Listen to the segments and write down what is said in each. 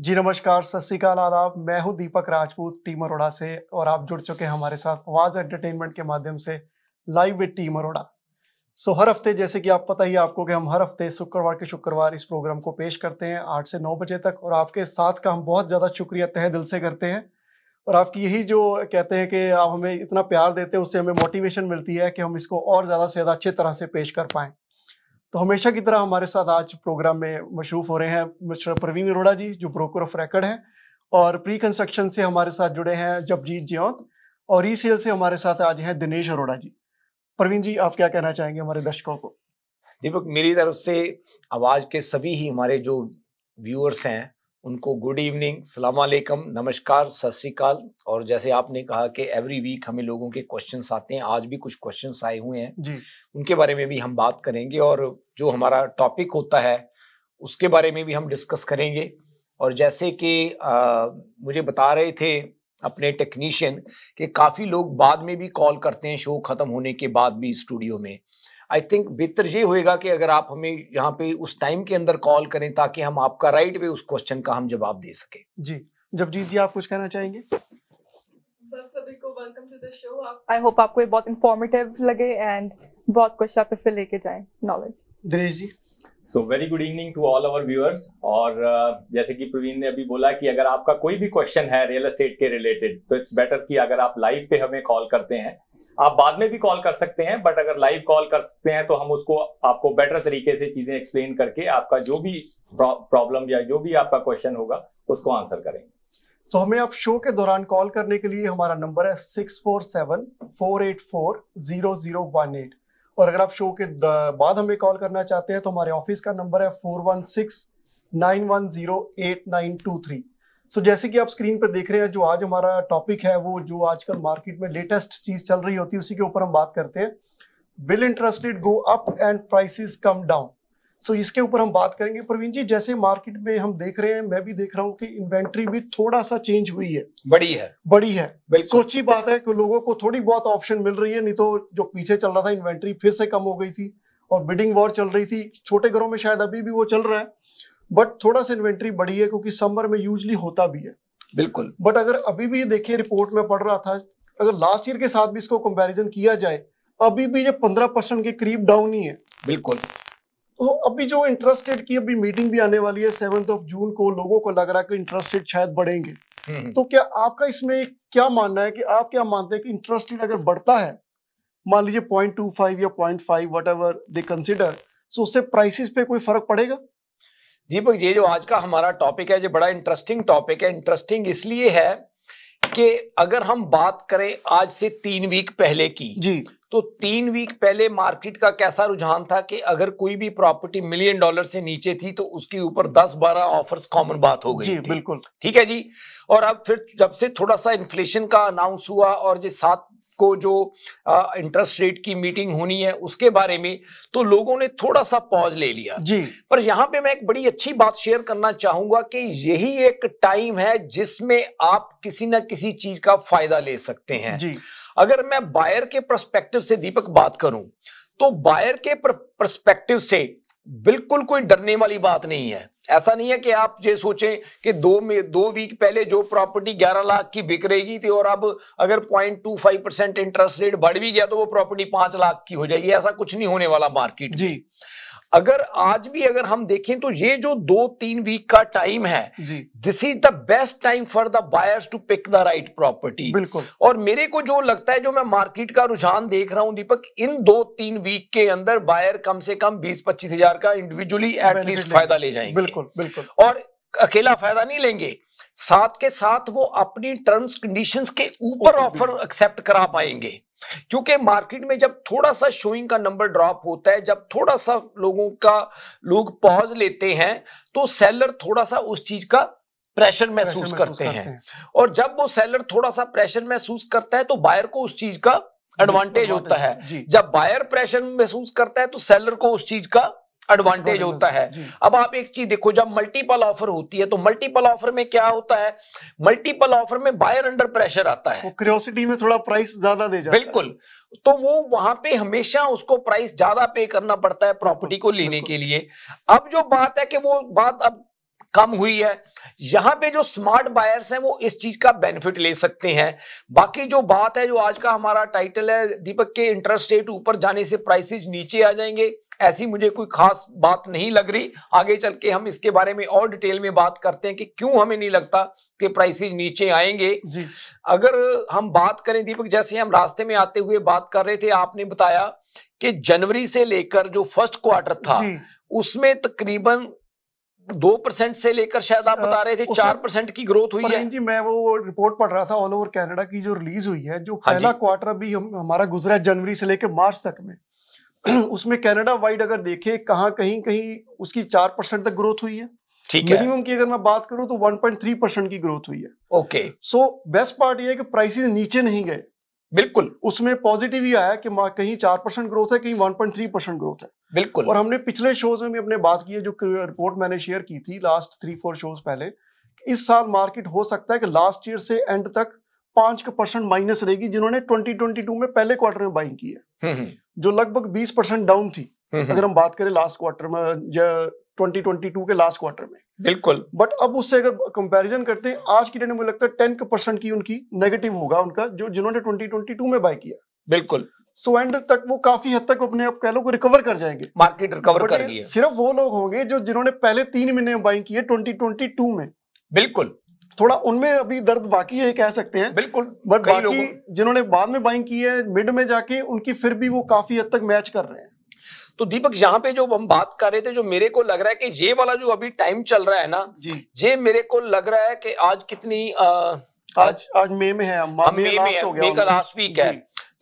जी नमस्कार, सत श्री अकाल, आदाब। मैं हूं दीपक राजपूत टीम अरोड़ा से और आप जुड़ चुके हैं हमारे साथ आवाज एंटरटेनमेंट के माध्यम से लाइव विद टीम अरोड़ा। हर हफ्ते जैसे कि आप पता ही है आपको कि हम हर हफ्ते शुक्रवार के शुक्रवार इस प्रोग्राम को पेश करते हैं 8 से 9 बजे तक और आपके साथ का हम बहुत ज़्यादा शुक्रिया तहे दिल से करते हैं। और आपकी यही जो कहते हैं कि आप हमें इतना प्यार देते हैं उससे हमें मोटिवेशन मिलती है कि हम इसको और ज़्यादा से ज़्यादा अच्छी तरह से पेश कर पाएँ। तो हमेशा की तरह हमारे साथ आज प्रोग्राम में मशरूफ हो रहे हैं मिस्टर प्रवीण अरोड़ा जी, जो ब्रोकर ऑफ रेकर्ड हैं और प्री कंस्ट्रक्शन से हमारे साथ जुड़े हैं जपजीत जियोंत और ई सेल से हमारे साथ आज हैं दिनेश अरोड़ा जी। प्रवीण जी, आप क्या कहना चाहेंगे हमारे दर्शकों को? दीपक, मेरी तरफ से आवाज के सभी ही हमारे जो व्यूअर्स हैं उनको गुड इवनिंग, सलाम अलैकुम, नमस्कार, सत श्री अकाल। और जैसे आपने कहा कि एवरी वीक हमें लोगों के क्वेश्चंस आते हैं, आज भी कुछ क्वेश्चंस आए हुए हैं जी, उनके बारे में भी हम बात करेंगे और जो हमारा टॉपिक होता है उसके बारे में भी हम डिस्कस करेंगे। और जैसे कि मुझे बता रहे थे अपने टेक्नीशियन कि काफ़ी लोग बाद में भी कॉल करते हैं शो ख़त्म होने के बाद भी स्टूडियो में। आई थिंक बेहतर ये होएगा कि अगर आप हमें यहाँ पे उस टाइम के अंदर कॉल करें ताकि हम आपका राइट वे उस क्वेश्चन का हम जवाब दे सकें। जी। जपजीत जी, आप कुछ कहना चाहेंगे? बस सभी को welcome to the show. I hope आपको ये बहुत इंफॉर्मेटिव लगे एंड बहुत कुछ आप इससे लेके जाएं knowledge. Dinesh ji. So very good evening to all our viewers. और जैसे कि प्रवीण ने अभी बोला कि अगर आपका कोई भी क्वेश्चन है रियल एस्टेट के रिलेटेड तो इट्स बेटर कि अगर आप लाइव पे हमें कॉल करते हैं, आप बाद में भी कॉल कर सकते हैं, बट अगर लाइव कॉल कर सकते हैं तो हम उसको आपको बेटर तरीके से चीजें एक्सप्लेन करके आपका जो भी प्रॉब्लम या जो भी आपका क्वेश्चन होगा उसको आंसर करेंगे। तो हमें आप शो के दौरान कॉल करने के लिए हमारा नंबर है 6474840018 और अगर आप शो के बाद हमें कॉल करना चाहते हैं तो हमारे ऑफिस का नंबर है 4169108923। जैसे कि आप स्क्रीन पर देख रहे हैं, जो आज हमारा टॉपिक है वो जो आजकल मार्केट में लेटेस्ट चीज चल रही होती है उसी के ऊपर हम बात करते हैं। Will interest rate go up and prices come down? इसके ऊपर हम बात करेंगे। प्रवीण जी, जैसे मार्केट में हम देख रहे हैं, मैं भी देख रहा हूँ कि इन्वेंट्री भी थोड़ा सा चेंज हुई है, बड़ी है। सोची बात है कि लोगों को थोड़ी बहुत ऑप्शन मिल रही है, नहीं तो जो पीछे चल रहा था इन्वेंट्री फिर से कम हो गई थी और बिडिंग वॉर चल रही थी। छोटे घरों में शायद अभी भी वो चल रहा है, बट थोड़ा सा इन्वेंट्री बढ़ी है क्योंकि समर में यूजली होता भी है। बिल्कुल। बट अगर अभी भी देखिए, रिपोर्ट में पढ़ रहा था, अगर लास्ट ईयर के साथ भी इसको कंपैरिजन किया जाए अभी भी ये 15% के करीब डाउन ही है। बिल्कुल। तो अभी जो इंटरेस्ट रेट की अभी मीटिंग भी आने वाली है 7 जून को, लोगों को लग रहा है कि इंटरेस्ट रेट शायद बढ़ेंगे। तो क्या आपका इसमें क्या मानना है कि आप क्या मानते हैं कि इंटरेस्ट रेट अगर बढ़ता है, मान लीजिए 0.25 या 0.5 व्हाटएवर दे कंसीडर, तो उससे प्राइसेस पे कोई फर्क पड़ेगा? दीपक, ये जो आज का हमारा टॉपिक है, ये बड़ा इंटरेस्टिंग टॉपिक है। इंटरेस्टिंग इसलिए है कि अगर हम बात करें आज से 3 वीक पहले की जी, तो 3 वीक पहले मार्केट का कैसा रुझान था कि अगर कोई भी प्रॉपर्टी $1 मिलियन से नीचे थी तो उसके ऊपर 10-12 ऑफर्स कॉमन बात हो गई जी, थी। बिल्कुल। ठीक है जी। और अब फिर जब से थोड़ा सा इन्फ्लेशन का अनाउंस हुआ और जो 7 को जो इंटरेस्ट रेट की मीटिंग होनी है उसके बारे में, तो लोगों ने थोड़ा सा पॉज ले लिया जी। पर यहां पे मैं एक बड़ी अच्छी बात शेयर करना चाहूंगा कि यही एक टाइम है जिसमें आप किसी ना किसी चीज का फायदा ले सकते हैं जी। अगर मैं बायर के पर्सपेक्टिव से दीपक बात करूं तो बायर के पर्सपेक्टिव से बिल्कुल कोई डरने वाली बात नहीं है। ऐसा नहीं है कि आप ये सोचें कि 2 वीक पहले जो प्रॉपर्टी 11 लाख की बिक रही थी और अब अगर 0.25% इंटरेस्ट रेट बढ़ भी गया तो वो प्रॉपर्टी 5 लाख की हो जाएगी। ऐसा कुछ नहीं होने वाला मार्केट जी। अगर आज भी अगर हम देखें तो ये जो 2-3 वीक का टाइम है, this is the best time for the buyers to pick the right property. बिल्कुल। और मेरे को जो लगता है, जो मैं मार्केट का रुझान देख रहा हूं दीपक, इन 2-3 वीक के अंदर बायर कम से कम 20-25 हजार का इंडिविजुअली एटलीस्ट फायदा ले जाएंगे। बिल्कुल बिल्कुल। और अकेला फायदा नहीं लेंगे, साथ के साथ वो अपनी टर्म्स कंडीशंस के ऊपर ऑफर एक्सेप्ट करा पाएंगे। क्योंकि मार्केट में जब थोड़ा सा शोइंग का नंबर ड्रॉप होता है, जब थोड़ा सा लोग पॉज लेते हैं तो सेलर थोड़ा सा उस चीज का प्रेशर महसूस करते हैं। और जब वो सेलर थोड़ा सा प्रेशर महसूस करता है तो बायर को उस चीज का एडवांटेज होता है। जब बायर प्रेशर महसूस करता है तो सेलर को उस चीज का एडवांटेज होता है। अब आप एक चीज देखो, जब मल्टीपल ऑफर होती है तो मल्टीपल ऑफर में क्या होता है, मल्टीपल ऑफर में बायर अंडर प्रेशर आता है, क्यूरियोसिटी में थोड़ा प्राइस ज्यादा दे जाता है। बिल्कुल। तो वो वहां पे हमेशा उसको प्राइस ज्यादा पे करना पड़ता है प्रॉपर्टी को लेने के लिए। अब जो बात है कि वो बात अब कम हुई है। यहां पे जो स्मार्ट बायर्स हैं वो इस चीज का बेनिफिट ले सकते हैं। बाकी जो बात है, जो आज का हमारा टाइटल है दीपक के, इंटरेस्ट रेट ऊपर जाने से प्राइसेस नीचे आ जाएंगे, ऐसी मुझे कोई खास बात नहीं लग रही। आगे चल के हम इसके बारे में और डिटेल में बात करते हैं कि क्यों हमें नहीं लगता कि प्राइसेस नीचे आएंगे जी। अगर हम बात करें दीपक, जैसे हम रास्ते में आते हुए बात कर रहे थे, आपने बताया कि जनवरी से लेकर जो फर्स्ट क्वार्टर था उसमें तकरीबन 2% से लेकर शायद आप बता रहे थे 4% की ग्रोथ हुई है। जी, मैं वो रिपोर्ट पढ़ रहा था ऑल ओवर कनाडा की जो रिलीज हुई है, जो पहला क्वार्टर अभी हमारा गुजरा है जनवरी से लेकर मार्च तक में, उसमें कनाडा वाइड अगर देखे कहीं उसकी 4% तक ग्रोथ हुई है। ठीक है। मिनिमम की अगर मैं बात करूं तो 1.3% की ग्रोथ हुई है। ओके। सो बेस्ट पार्ट ये है कि प्राइसेस नीचे नहीं गए, बिल्कुल उसमें पॉजिटिव ही आया कि कहीं 4% ग्रोथ है, कहीं 1.3% ग्रोथ है। बिल्कुल। और हमने पिछले शोज में भी अपने बात की है, जो रिपोर्ट मैंने शेयर की थी लास्ट 3-4 शोज पहले, इस साल मार्केट हो सकता है कि लास्ट ईयर से एंड तक 5% माइनस रहेगी, जिन्होंने 2022 में पहले क्वार्टर में बाइंग की है, जो लगभग 20% डाउन थी अगर हम बात करें लास्ट क्वार्टर में, 2022 के लास्ट क्वार्टर में। बिल्कुल। बट अब उससे अगर कंपैरिजन करते हैं आज की डेट में, मुझे लगता है 10% की उनकी नेगेटिव होगा उनका, जो जिन्होंने 2022 में बाय किया। बिल्कुल। सो एंड तक वो काफी हद तक अपने आप कह लो को रिकवर कर जाएंगे, मार्केट रिकवर कर गई है। सिर्फ वो लोग होंगे जो जिन्होंने पहले 3 महीने में बाइंग किए 2022 में। बिल्कुल। थोड़ा उनमें अभी दर्द बाकी है कह सकते हैं। बिल्कुल। बट बाकी जिन्होंने बाद में बाइंग की है मिड में जाके, उनकी फिर भी वो काफी हद तक मैच कर रहे हैं। तो दीपक, यहाँ पे जो हम बात कर रहे थे, जो मेरे को लग रहा है कि ये वाला जो अभी टाइम चल रहा है ना जी, ये मेरे को लग रहा है कि आज कितनी आज मई में है, मई का लास्ट वीक है।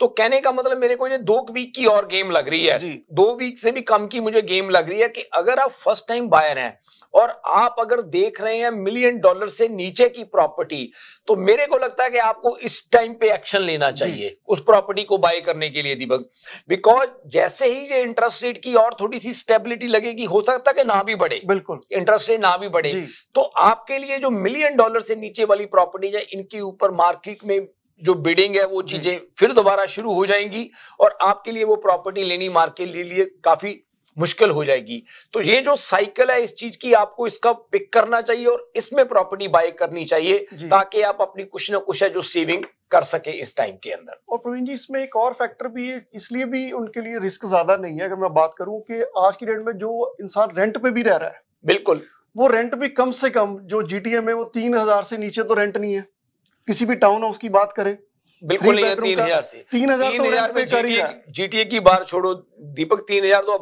तो कहने का मतलब मेरे को ये 2 वीक की और गेम लग रही है, 2 वीक से भी कम की मुझे गेम लग रही है कि अगर आप फर्स्ट टाइम बायर हैं और आप अगर देख रहे हैं $1 मिलियन से नीचे की प्रॉपर्टी, तो मेरे को लगता है कि आपको इस टाइम पे एक्शन लेना चाहिए उस प्रॉपर्टी को बाय करने के लिए दीपक। बिकॉज जैसे ही ये इंटरेस्ट रेट की और थोड़ी सी स्टेबिलिटी लगेगी, हो सकता है कि ना भी बढ़े, बिल्कुल इंटरेस्ट रेट ना भी बढ़े, तो आपके लिए जो $1 मिलियन से नीचे वाली प्रॉपर्टी है, इनके ऊपर मार्केट में जो बिडिंग है वो चीजें फिर दोबारा शुरू हो जाएंगी और आपके लिए वो प्रॉपर्टी लेनी मार्केट के लिए काफी मुश्किल हो जाएगी। तो ये जो साइकिल है इस चीज की, आपको इसका पिक करना चाहिए और इसमें प्रॉपर्टी बाय करनी चाहिए, ताकि आप अपनी कुछ ना कुछ है जो सेविंग कर सके इस टाइम के अंदर। और प्रवीण जी, इसमें एक और फैक्टर भी है, इसलिए भी उनके लिए रिस्क ज्यादा नहीं है। अगर मैं बात करूं कि आज की डेट में जो इंसान रेंट पे भी रह रहा है, बिल्कुल, वो रेंट भी कम से कम जो जीटीए में वो 3000 से नीचे तो रेंट नहीं है। किसी भी टाउन हाउस की बात करें, बिल्कुल नहीं है 3000 से। 3000 पे जीटीए की बात छोड़ो दीपक, 3000 तो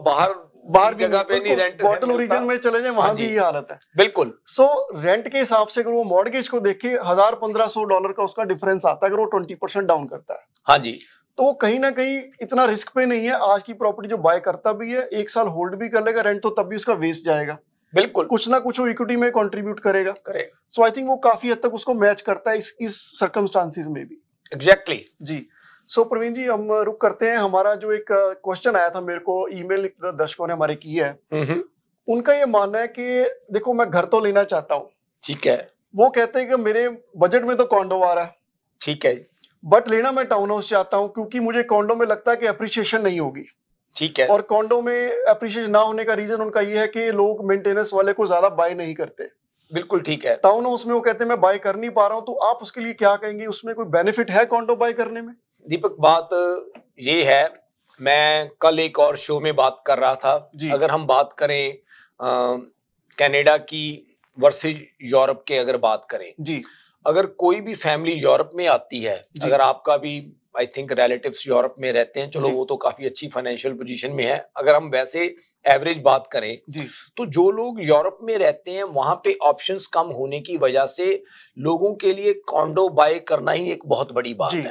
बाहर जगह पे नहीं, रेंट बॉटल ओरिजिन में चले जाए वहां भी ये हालत है। बिल्कुल। सो रेंट के हिसाब से अगर वो मॉर्गेज को देखे, $1000-1500 का उसका डिफरेंस आता है अगर वो 20% डाउन करता है। हाँ जी। तो वो कहीं ना कहीं इतना रिस्क पे नहीं है। आज की प्रॉपर्टी जो बाय करता भी है, 1 साल होल्ड भी कर लेगा रेंट, तो तब भी उसका वेस्ट जाएगा। बिल्कुल, कुछ ना कुछ वो इक्विटी में कंट्रीब्यूट करेगा। सो आई थिंक वो काफी हद तक उसको मैच करता है इस सर्कमस्टांसिस में भी। एग्जैक्टली जी। सो प्रवीण जी, हम रुक करते हैं। हमारा जो एक क्वेश्चन आया था मेरे को, ईमेल दर्शकों ने हमारे की है, उनका ये मानना है कि देखो मैं घर तो लेना चाहता हूँ, ठीक है, वो कहते हैं कि मेरे बजट में तो कॉन्डो आ रहा है, ठीक है, बट लेना मैं टाउन हाउस चाहता हूँ क्योंकि मुझे कॉन्डो में लगता है कि अप्रिशिएशन नहीं होगी, ठीक है, और कॉन्डो में अप्रिशिएशन ना होने का रीजन उनका ये है कि लोग मेंटेनेंस वाले को ज्यादा बाय नहीं करते। बिल्कुल ठीक है। टाउन हाउस में वो कहते हैं मैं बाय कर नहीं पा रहा हूँ, तो आप उसके लिए क्या कहेंगे? उसमें कोई बेनिफिट है कॉन्डो बाय करने में? दीपक, बात ये है, मैं कल एक और शो में बात कर रहा था, अगर हम बात करें कनाडा की वर्सेस यूरोप के अगर बात करें जी, अगर कोई भी फैमिली यूरोप में आती है, अगर आपका भी आई थिंक रिलेटिव्स यूरोप में रहते हैं, चलो वो तो काफी अच्छी फाइनेंशियल पोजीशन में है, अगर हम वैसे एवरेज बात करें तो जो लोग यूरोप में रहते हैं वहां पे ऑप्शंस कम होने की वजह से लोगों के लिए कॉन्डो बाय करना ही एक बहुत बड़ी बात है,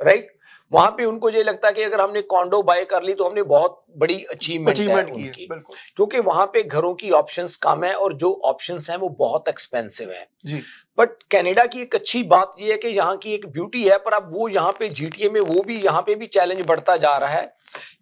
राइट। वहां पे उनको ये लगता है कि अगर हमने कॉन्डो बाय कर ली तो हमने बहुत बड़ी अचीवमेंट है उनकी, क्योंकि वहां पे घरों की ऑप्शंस कम है और जो ऑप्शंस हैं वो बहुत एक्सपेंसिव है जी। बट कनाडा की एक अच्छी बात ये है कि यहाँ की एक ब्यूटी है, पर अब वो यहाँ पे जीटीए में वो भी यहाँ पे भी चैलेंज बढ़ता जा रहा है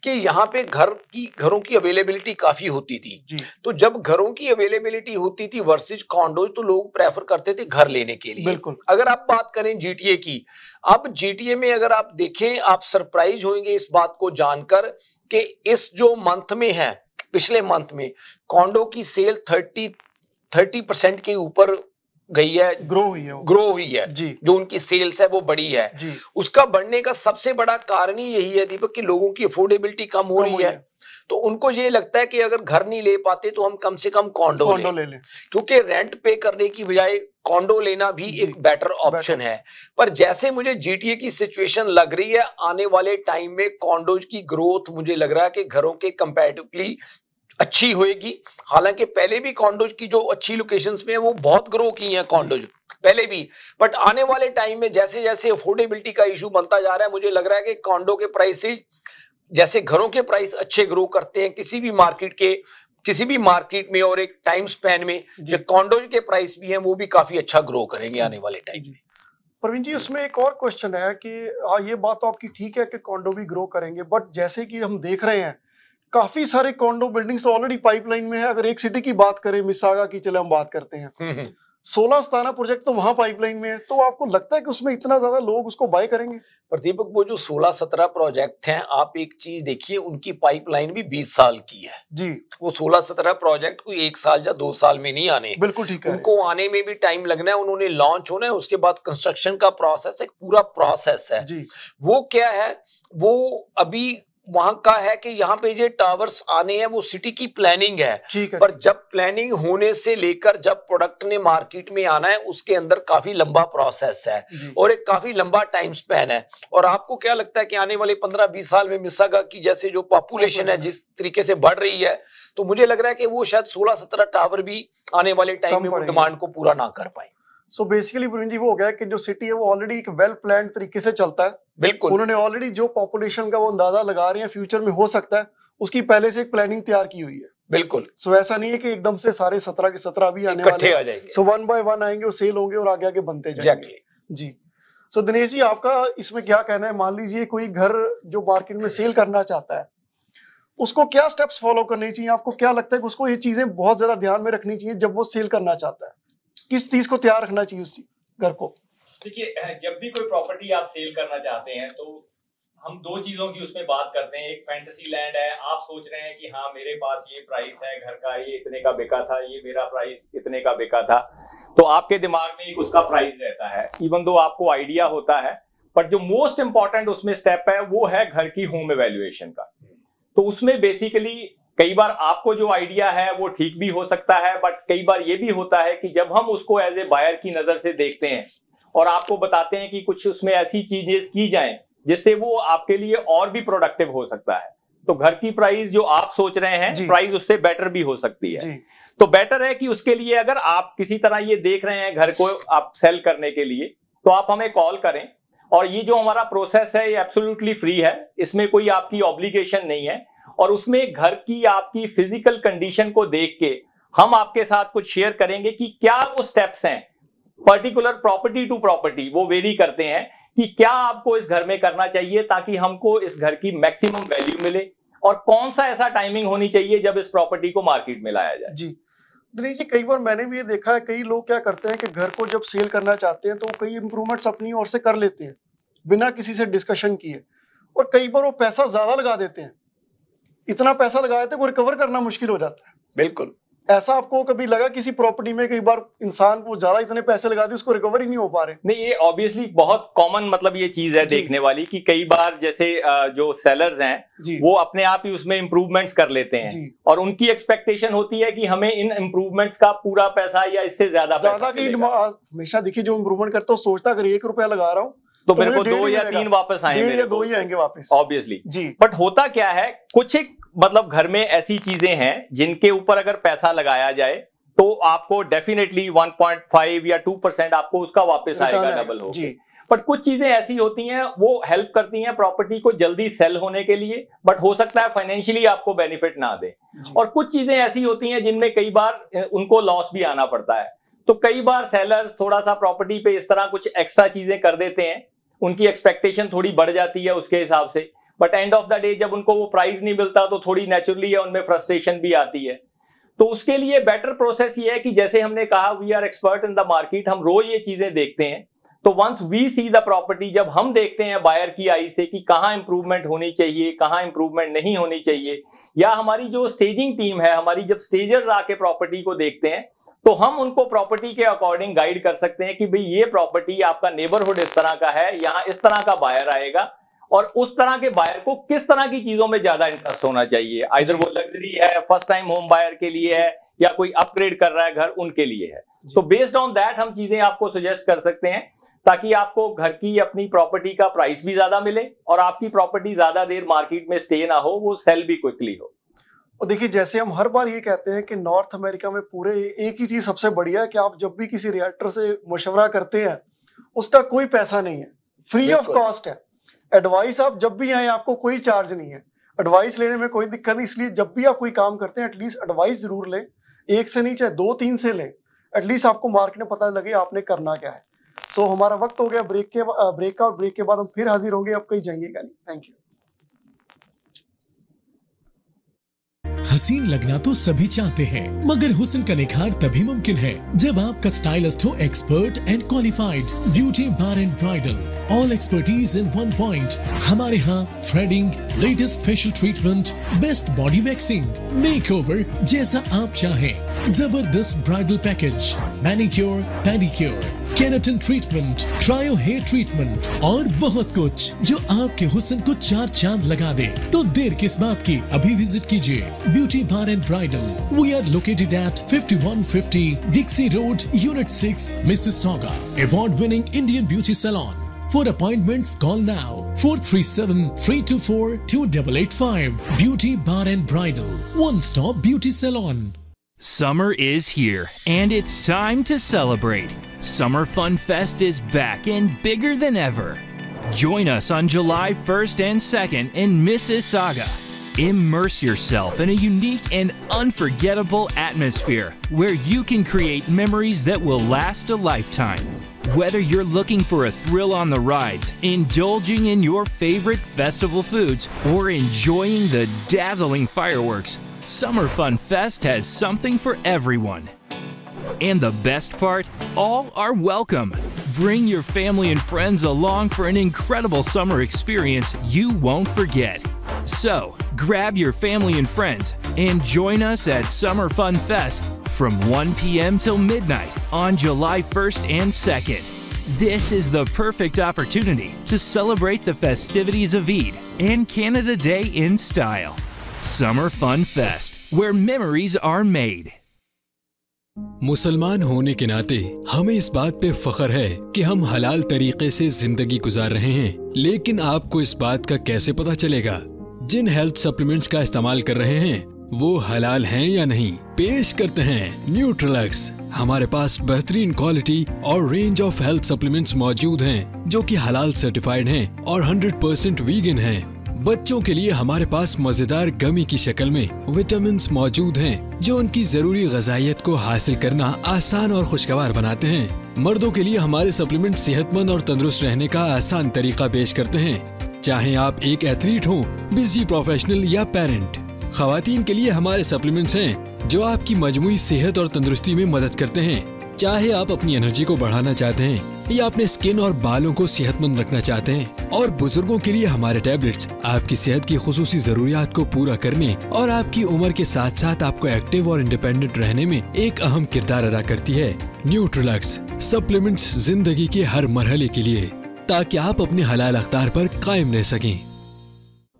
कि यहाँ पे घरों की अवेलेबिलिटी काफी होती थी, तो जब घरों की अवेलेबिलिटी होती थी वर्सेस कॉन्डो, तो लोग प्रेफर करते थे घर लेने के लिए। बिल्कुल। अगर आप बात करें जीटीए की, अब जीटीए में अगर आप देखें, आप सरप्राइज होंगे इस बात को जानकर कि इस जो मंथ में है, पिछले मंथ में कॉन्डो की सेल 30% के ऊपर गई है, ग्रो हुई है जी। जो उनकी सेल्स है वो बढ़ी है जी। उसका बढ़ने का सबसे बड़ा कारण ही यही है दीपक कि लोगों की अफोर्डेबिलिटी कम हो रही है। तो उनको ये लगता है कि अगर घर नहीं ले पाते तो हम कम से कम कॉन्डो ले लें, क्योंकि रेंट पे करने की बजाय कॉन्डो लेना भी एक बेटर ऑप्शन है। पर जैसे मुझे जीटीए की सिचुएशन लग रही है, आने वाले टाइम में कॉन्डोज की ग्रोथ मुझे लग रहा है कि घरों के कंपैरेटिवली अच्छी होएगी। हालांकि पहले भी कॉन्डोज की जो अच्छी लोकेशंस में है वो बहुत ग्रो की हैं कॉन्डोज पहले भी, बट आने वाले टाइम में जैसे जैसे अफोर्डेबिलिटी का इशू बनता जा रहा है, मुझे लग रहा है कि कॉन्डो के प्राइसेस जैसे घरों के प्राइस अच्छे ग्रो करते हैं किसी भी मार्केट में और एक टाइम स्पैन में, जो कॉन्डोज के प्राइस भी हैं वो भी काफी अच्छा ग्रो करेंगे आने वाले टाइम में। प्रवीण जी, उसमें एक और क्वेश्चन है कि हाँ, ये बात तो आपकी ठीक है कि कॉन्डो भी ग्रो करेंगे, बट जैसे कि हम देख रहे हैं काफी सारे कॉन्डो बिल्डिंग्स तो ऑलरेडी पाइपलाइन में है। अगर एक सिटी की बात करें, मिसागा की चले हम बात करते हैं, 16 स्थाना प्रोजेक्ट तो वहां पाइपलाइन में है। तो आपको लगता है कि उसमें इतना ज्यादा लोग उसको बाय करेंगे? पर दीपक, वो जो 16-17 प्रोजेक्ट हैं, आप एक चीज देखिए, उनकी पाइपलाइन भी 20 साल की है जी। वो 16-17 प्रोजेक्ट कोई 1 साल या 2 साल में नहीं आने, बिल्कुल ठीक है, उनको आने में भी टाइम लगना है, उन्होंने लॉन्च होना है, उसके बाद कंस्ट्रक्शन का प्रोसेस, एक पूरा प्रोसेस है जी। वो क्या है, वो अभी वहां का है कि यहाँ पे जो टावर्स आने हैं वो सिटी की प्लानिंग है, पर जब प्लानिंग होने से लेकर जब प्रोडक्ट ने मार्केट में आना है उसके अंदर काफी लंबा प्रोसेस है और एक काफी लंबा टाइम स्पैन है। और आपको क्या लगता है कि आने वाले 15-20 साल में मिसागा की जैसे जो पॉपुलेशन है जिस तरीके से बढ़ रही है, तो मुझे लग रहा है कि वो शायद 16-17 टावर भी आने वाले टाइम में वो डिमांड को पूरा ना कर पाए। सो बेसिकली प्रवीण जी, वो हो गया कि जो सिटी है वो ऑलरेडी एक वेल प्लान्ड तरीके से चलता है। बिल्कुल, उन्होंने ऑलरेडी जो पॉपुलेशन का वो अंदाजा लगा रहे हैं फ्यूचर में हो सकता है, उसकी पहले से एक प्लानिंग तैयार की हुई है। बिल्कुल। सो ऐसा नहीं है कि एकदम से सारे 17 के 17 भी आने वाले आ जाएंगे। सो 1 बाय 1 आएंगे और सेल होंगे और आगे आगे बनते जाएंगे। जी। सो दिनेश जी, आपका इसमें क्या कहना है? मान लीजिए कोई घर जो मार्केट में सेल करना चाहता है, उसको क्या स्टेप्स फॉलो करने चाहिए? आपको क्या लगता है कि उसको ये चीजें बहुत ज्यादा ध्यान में रखनी चाहिए जब वो सेल करना चाहता है? किस चीज को तैयार रखना चाहिए उस घर को? देखिए, जब भी कोई प्रॉपर्टी आप सेल करना चाहते हैं तो हम 2 चीजों की उसमें बात करते हैं। एक फैंटेसी लैंड है, आप सोच रहे हैं कि हाँ मेरे पास ये प्राइस है घर का, ये इतने का बिका था, ये मेरा प्राइस इतने का बिका था, तो आपके दिमाग में एक उसका प्राइस रहता है, इवन दो आपको आइडिया होता है। पर जो मोस्ट इंपॉर्टेंट उसमें स्टेप है वो है घर की होम एवेल्युएशन का। तो उसमें बेसिकली कई बार आपको जो आइडिया है वो ठीक भी हो सकता है, बट कई बार ये भी होता है कि जब हम उसको एज ए बायर की नजर से देखते हैं और आपको बताते हैं कि कुछ उसमें ऐसी चीजें की जाएं जिससे वो आपके लिए और भी प्रोडक्टिव हो सकता है, तो घर की प्राइस जो आप सोच रहे हैं प्राइस उससे बेटर भी हो सकती है। तो बेटर है कि उसके लिए अगर आप किसी तरह ये देख रहे हैं घर को आप सेल करने के लिए, तो आप हमें कॉल करें। और ये जो हमारा प्रोसेस है ये एब्सोल्युटली फ्री है, इसमें कोई आपकी ऑब्लिगेशन नहीं है। और उसमें घर की आपकी फिजिकल कंडीशन को देख के हम आपके साथ कुछ शेयर करेंगे कि क्या वो स्टेप्स हैं, पर्टिकुलर प्रॉपर्टी टू प्रॉपर्टी वो वेरी करते हैं कि क्या आपको इस घर में करना चाहिए ताकि हमको इस घर की मैक्सिमम वैल्यू मिले, और कौन सा ऐसा टाइमिंग होनी चाहिए जब इस प्रॉपर्टी को मार्केट में लाया जाए। जी दिनेश जी, कई बार मैंने भी ये देखा है, कई लोग क्या करते हैं कि घर को जब सेल करना चाहते हैं तो कई इंप्रूवमेंट्स अपनी ओर से कर लेते हैं बिना किसी से डिस्कशन किए, और कई बार वो पैसा ज्यादा लगा देते हैं, इतना पैसा लगा देते हैं वो रिकवर करना मुश्किल हो जाता है। बिल्कुल। ऐसा आपको कभी लगा किसी प्रॉपर्टी में कई बार इंसान को ज्यादा इतने पैसे लगा दिए उसको रिकवर ही नहीं हो पा रहे? नहीं, ये ऑब्वियसली बहुत कॉमन मतलब ये चीज है देखने वाली कि कई बार जैसे जो सेलर्स हैं वो अपने आप ही उसमें इंप्रूवमेंट्स कर लेते हैं और उनकी एक्सपेक्टेशन होती है कि हमें इन इंप्रूवमेंट्स का पूरा पैसा या इससे ज्यादा हमेशा देखिए जो इंप्रूवमेंट करता है सोचता अगर 1 रुपया लगा रहा हूँ तो मेरे को 2 या 3 वापस आएंगे, 1.5 या 2 ही आएंगे वापस, ऑब्वियसली जी। बट होता क्या है, कुछ एक मतलब घर में ऐसी चीजें हैं जिनके ऊपर अगर पैसा लगाया जाए तो आपको डेफिनेटली 1.5 या 2% आपको उसका वापस आएगा, डबल होगा। बट कुछ चीजें ऐसी होती हैं वो हेल्प करती हैं प्रॉपर्टी को जल्दी सेल होने के लिए, बट हो सकता है फाइनेंशियली आपको बेनिफिट ना दे। और कुछ चीजें ऐसी होती हैं जिनमें कई बार उनको लॉस भी आना पड़ता है। तो कई बार सेलर्स थोड़ा सा प्रॉपर्टी पे इस तरह कुछ एक्स्ट्रा चीजें कर देते हैं, उनकी एक्सपेक्टेशन थोड़ी बढ़ जाती है उसके हिसाब से, but end of the day जब उनको वो प्राइस नहीं मिलता तो थोड़ी नेचुरली उनमें फ्रस्ट्रेशन भी आती है। तो उसके लिए बेटर प्रोसेस ये है कि जैसे हमने कहा we are expert in the market, हम रोज ये चीजें देखते हैं। तो once we see the property, जब हम देखते हैं बायर की आई से कि कहाँ इंप्रूवमेंट होनी चाहिए, कहाँ इंप्रूवमेंट नहीं होनी चाहिए, या हमारी जो स्टेजिंग टीम है हमारी जब स्टेजर्स आके प्रॉपर्टी को देखते हैं तो हम उनको प्रॉपर्टी के अकॉर्डिंग गाइड कर सकते हैं कि भाई ये प्रॉपर्टी आपका नेबरहुड इस तरह का है, यहाँ इस तरह का बायर आएगा, और उस तरह के बायर को किस तरह की चीजों में ज्यादा इंटरेस्ट होना चाहिए, आइदर वो लग्जरी है, फर्स्ट टाइम होम बायर के लिए है, या कोई अपग्रेड कर रहा है घर उनके लिए है। तो बेस्ड ऑन दैट हम चीजें आपको सजेस्ट कर सकते हैं, ताकि आपको घर की अपनी प्रॉपर्टी का प्राइस भी ज्यादा मिले और आपकी प्रॉपर्टी ज्यादा देर मार्केट में स्टे ना हो, वो सेल भी क्विकली हो। और देखिए, जैसे हम हर बार ये कहते हैं कि नॉर्थ अमेरिका में पूरे एक ही चीज सबसे बढ़िया है कि आप जब भी किसी रियल्टर से मशवरा करते हैं उसका कोई पैसा नहीं है, फ्री ऑफ कॉस्ट है। एडवाइस आप जब भी आए आपको कोई चार्ज नहीं है, एडवाइस लेने में कोई दिक्कत नहीं। इसलिए जब भी आप कोई काम करते हैं एटलीस्ट एडवाइस जरूर लें, एक से नहीं चाहे 2-3 से लें, एटलीस्ट आपको मार्केट में पता लगे आपने करना क्या है। सो हमारा वक्त हो गया ब्रेक का, और ब्रेक के बाद हम फिर हाजिर होंगे, अब कहीं जाइएगा नहीं। Thank you. हसीन लगना तो सभी चाहते हैं, मगर हुस्न का निखार तभी मुमकिन है जब आपका स्टाइलिस्ट हो expert and qualified. Beauty bar and bridal, all expertise in one point. हमारे यहाँ threading, latest facial treatment, best body waxing, makeover जैसा आप चाहें, जबरदस्त bridal package, manicure, pedicure, keratin treatment, cryo hair treatment और बहुत कुछ जो आपके हुस्न को 4 चांद लगा दे। तो देर किस बात की, अभी विजिट कीजिए beauty bar and bridal. We are located at 5150 Dixie road, unit 6, Mississauga. Award winning Indian beauty salon. For appointments, call now 437-324-2885. Beauty Bar and Bridal, one-stop beauty salon. Summer is here, and it's time to celebrate. Summer Fun Fest is back and bigger than ever. Join us on July 1st and 2nd in Mississauga. Immerse yourself in a unique and unforgettable atmosphere where you can create memories that will last a lifetime. Whether you're looking for a thrill on the rides, indulging in your favorite festival foods, or enjoying the dazzling fireworks, Summer Fun Fest has something for everyone. And the best part, all are welcome. Bring your family and friends along for an incredible summer experience you won't forget. So, grab your family and friends and join us at Summer Fun Fest from 1 p.m. till midnight on July 1st and 2nd. This is the perfect opportunity to celebrate the festivities of Eid and Canada Day in style. Summer Fun Fest, where memories are made. मुसलमान होने के नाते हमें इस बात पे फख्र है कि हम हलाल तरीके से जिंदगी गुजार रहे हैं, लेकिन आपको इस बात का कैसे पता चलेगा जिन हेल्थ सप्लीमेंट्स का इस्तेमाल कर रहे हैं वो हलाल हैं या नहीं? पेश करते हैं न्यूट्रिलक्स। हमारे पास बेहतरीन क्वालिटी और रेंज ऑफ हेल्थ सप्लीमेंट्स मौजूद हैं जो कि हलाल सर्टिफाइड हैं और 100% वीगन हैं। बच्चों के लिए हमारे पास मजेदार गमी की शक्ल में विटामिन्स मौजूद हैं जो उनकी जरूरी ग़िज़ाइयत को हासिल करना आसान और खुशगवार बनाते हैं। मर्दों के लिए हमारे सप्लीमेंट सेहतमंद और तंदुरुस्त रहने का आसान तरीका पेश करते हैं, चाहे आप एक एथलीट हो, बिजी प्रोफेशनल या पेरेंट। ख़वातीन के लिए हमारे सप्लीमेंट्स हैं जो आपकी मजमूई सेहत और तंदुरुस्ती में मदद करते हैं, चाहे आप अपनी एनर्जी को बढ़ाना चाहते हैं या अपने स्किन और बालों को सेहतमंद रखना चाहते हैं। और बुजुर्गों के लिए हमारे टैबलेट्स आपकी सेहत की खुसूसी जरूरियात को पूरा करने और आपकी उम्र के साथ साथ आपको एक्टिव और इंडिपेंडेंट रहने में एक अहम किरदार अदा करती है। न्यूट्रिलक्स सप्लीमेंट्स जिंदगी के हर मरहले के लिए, ताकि आप अपने हलाल अख्तार पर कायम रह सकें।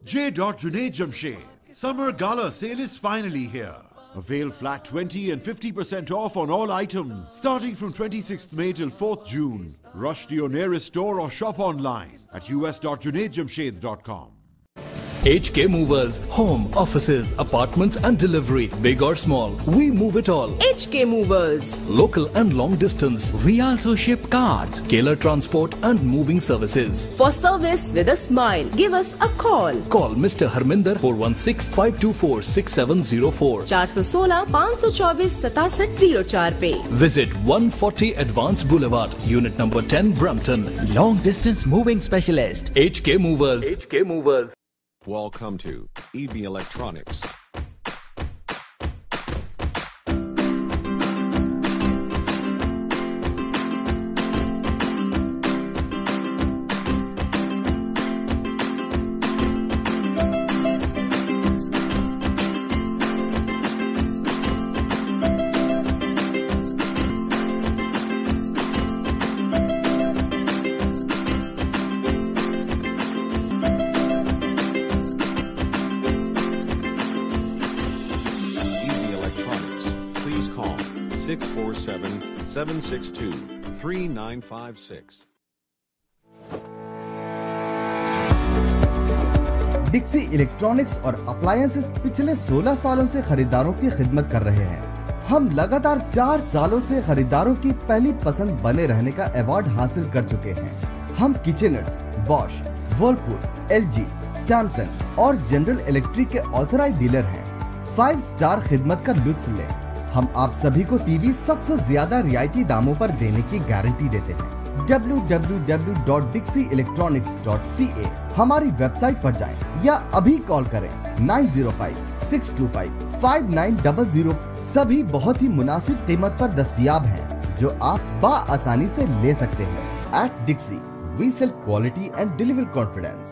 J. Junaid Jamshed Summer Gala sale is finally here. Avail flat 20 and 50% off on all items starting from 26th May till 4th June. Rush to your nearest store or shop online at us.junaidjamshed.com. HK Movers, home, offices, apartments and delivery, big or small, we move it all. HK Movers. Local and long distance, we also ship cars, Keller transport and moving services. For service with a smile, give us a call. Call Mr. Harminder 416-524-6704. 416-524-6704 पे. Visit 140 Advanced Boulevard, Unit number 10, Brampton. Long distance moving specialist. HK Movers. HK Movers. Welcome to EB Electronics. 647-762-3956. डिक्सी electronics और appliances पिछले 16 सालों से खरीदारों की खिदमत कर रहे हैं। हम लगातार 4 सालों से खरीदारों की पहली पसंद बने रहने का अवार्ड हासिल कर चुके हैं। हम किचनर्स, बॉश, व्हर्लपूल, एलजी, सैमसंग और जनरल इलेक्ट्रिक के ऑथराइज्ड डीलर हैं। 5 स्टार खिदमत का लुत्फ लें। हम आप सभी को टीवी सबसे ज्यादा रियायती दामों पर देने की गारंटी देते हैं। www.dixieelectronics.ca हमारी वेबसाइट पर जाएं या अभी कॉल करें 905-625-5900। सभी बहुत ही मुनासिब कीमत पर दस्तयाब हैं जो आप बाआसानी से ले सकते हैं। At Dixie, we sell quality and deliver confidence.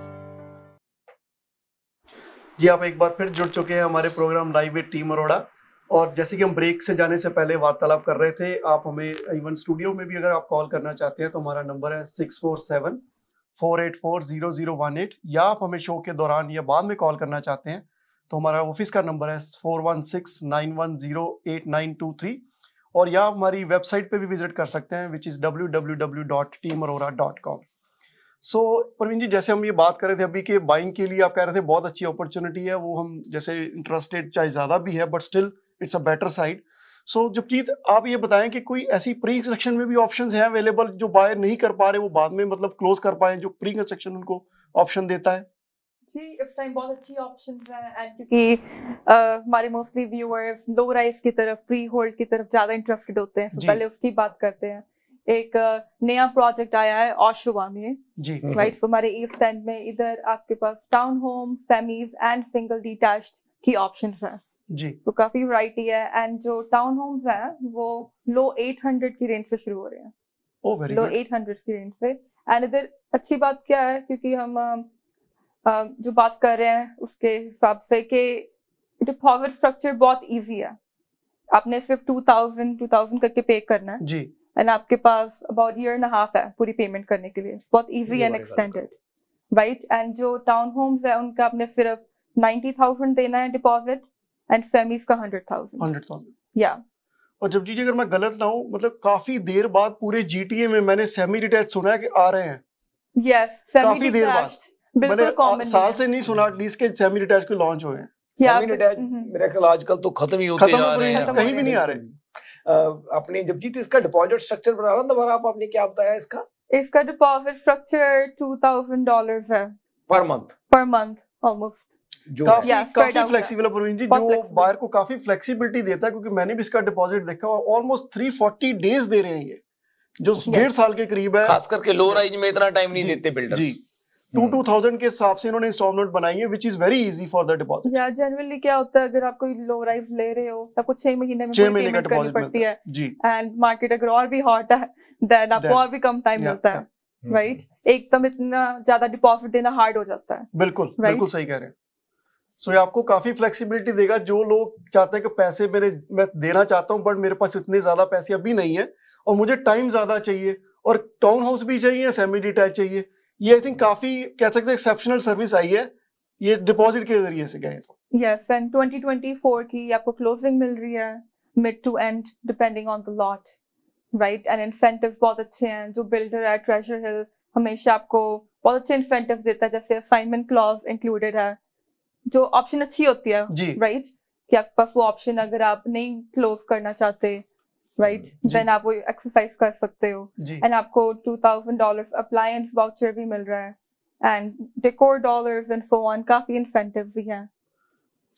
जी, आप एक बार फिर जुड़ चुके हैं हमारे programme live with team Arora. और जैसे कि हम ब्रेक से जाने से पहले वार्तालाप कर रहे थे, आप हमें इवन स्टूडियो में भी अगर आप कॉल करना चाहते हैं तो हमारा नंबर है 647-484-0018, या आप हमें शो के दौरान या बाद में कॉल करना चाहते हैं तो हमारा ऑफिस का नंबर है 4169108923, और या आप हमारी वेबसाइट पे भी विजिट कर सकते हैं विच इज़ www.teamarora.com। सो प्रवीण जी, जैसे हम ये बात कर रहे थे अभी के बाइंग के लिए, आप कह रहे थे बहुत अच्छी अपॉर्चुनिटी है, वो हम जैसे इंटरेस्टेड चाहे ज़्यादा भी है but still it's a better side. So Jabjeet, आप ये बताएं कि कोई ऐसी प्री कंस्ट्रक्शन में भी ऑप्शंस हैं अवेलेबल जो बायर नहीं कर पा रहे, वो बाद में मतलब क्लोज कर पाए, जो प्री कंस्ट्रक्शन उनको ऑप्शन देता है? जी, इस टाइम बहुत अच्छी ऑप्शंस हैं, एंड क्योंकि हमारे मोस्टली व्यूअर्स लो राइज की तरफ, फ्री होल्ड की तरफ ज़्यादा इंटरेस्टेड होते हैं, तो पहले उसकी बात करते हैं। एक नया प्रोजेक्ट आया है ओशवा में जी, राइट। तो हमारे ईस्ट एंड में इधर आपके पास town home, semis and single detached की ऑप्शंस हैं जी। तो काफी वैरायटी है, एंड जो टाउन होम्स हैं वो लो 800 की रेंज से शुरू हो रहे हैं। लो 800 की रेंज से। एंड इधर अच्छी बात क्या है, क्योंकि हम जो बात कर रहे हैं उसके हिसाब से कि डिपॉजिट स्ट्रक्चर बहुत इजी है। आपने सिर्फ 2000 करके पे करना है जी, एंड आपके पास अबाउट ईयर एंड हाफ है पूरी पेमेंट करने के लिए, बहुत easy and extended right. And जो टाउन होम्स है उनका आपने सिर्फ 90,000 देना है डिपॉजिट, एंड सेमीज का 100,000 या। और जब जी अगर मैं गलत ना हूँ, मतलब काफी देर बाद पूरे जीटीए में मैंने सेमी डिटैच सुना है कि आ रहे हैं। यस, काफी देर बाद, मैंने साल से नहीं सुना एटलीस्ट के सेमी डिटैच को लॉन्च हुए हैं। सेमी डिटैच मेरे ख्याल आजकल तो खत्म ही होते जा रहे हैं, कहीं भी नहीं आ रहे। अपने जबजीत इसका डिपॉजिट स्ट्रक्चर बता रहा दोबारा आपने क्या बताया इसका? इसका डिपॉजिट स्ट्रक्चर $2,000 है पर मंथ ऑलमोस्ट। काफी फ्लेक्सिबल है प्रवीण जी, जो बायर को काफी फ्लेक्सिबिलिटी देता है, क्योंकि मैंने भी इसका डिपॉजिट देखा और ऑलमोस्ट 340 डेज दे रहे हैं ये, जो 1.5 साल के करीब है। खास करके लो राइज में इतना टाइम नहीं देते बिल्डर्स जी। 2000 के हिसाब से इन्होंने इंस्टॉलमेंट बनाई है, which is very easy for the deposit. या जनरली क्या होता है, अगर आप कोई लो राइज ले रहे हो तो आपको 6 महीने में पेमेंट करनी पड़ती है जी, एंड मार्केट अगर और भी हॉट है देन आपको और भी कम टाइम मिलता है राइट। एकदम इतना ज्यादा डिपॉजिट देना हार्ड हो जाता है। बिल्कुल बिल्कुल सही कह रहे हैं। सो ये आपको काफी फ्लेक्सिबिलिटी देगा। जो लोग चाहते हैं कि पैसे मैं देना चाहता हूँ बट मेरे पास इतने ज्यादा पैसे अभी नहीं है और मुझे टाइम ज्यादा चाहिए और टाउन हाउस भी चाहिए, सेमी डिटैच चाहिए, ये आई थिंक काफी कह सकते हैं एक्सेप्शनल सर्विस आई है ये डिपॉजिट के जरिए से गए तो। यस, एंड 2024 की आपको क्लोजिंग मिल रही है mid to end depending on the lot right. And incentives बहुत अच्छे हैं। जो बिल्डर है ट्रेजर हिल हमेशा आपको बहुत अच्छे इंसेंटिव्स देता है, जैसे असाइनमेंट क्लॉज इंक्लूडेड है, जो ऑप्शन अच्छी होती है राइट कि आपके पास वो ऑप्शन अगर आप नहीं क्लोज करना चाहते राइट देन आप वो एक्सरसाइज कर सकते हो। एंड आपको $2,000 अप्लायंस वाउचर भी मिल रहा है and decor dollars and so on, काफी इंसेंटिव भी हैं।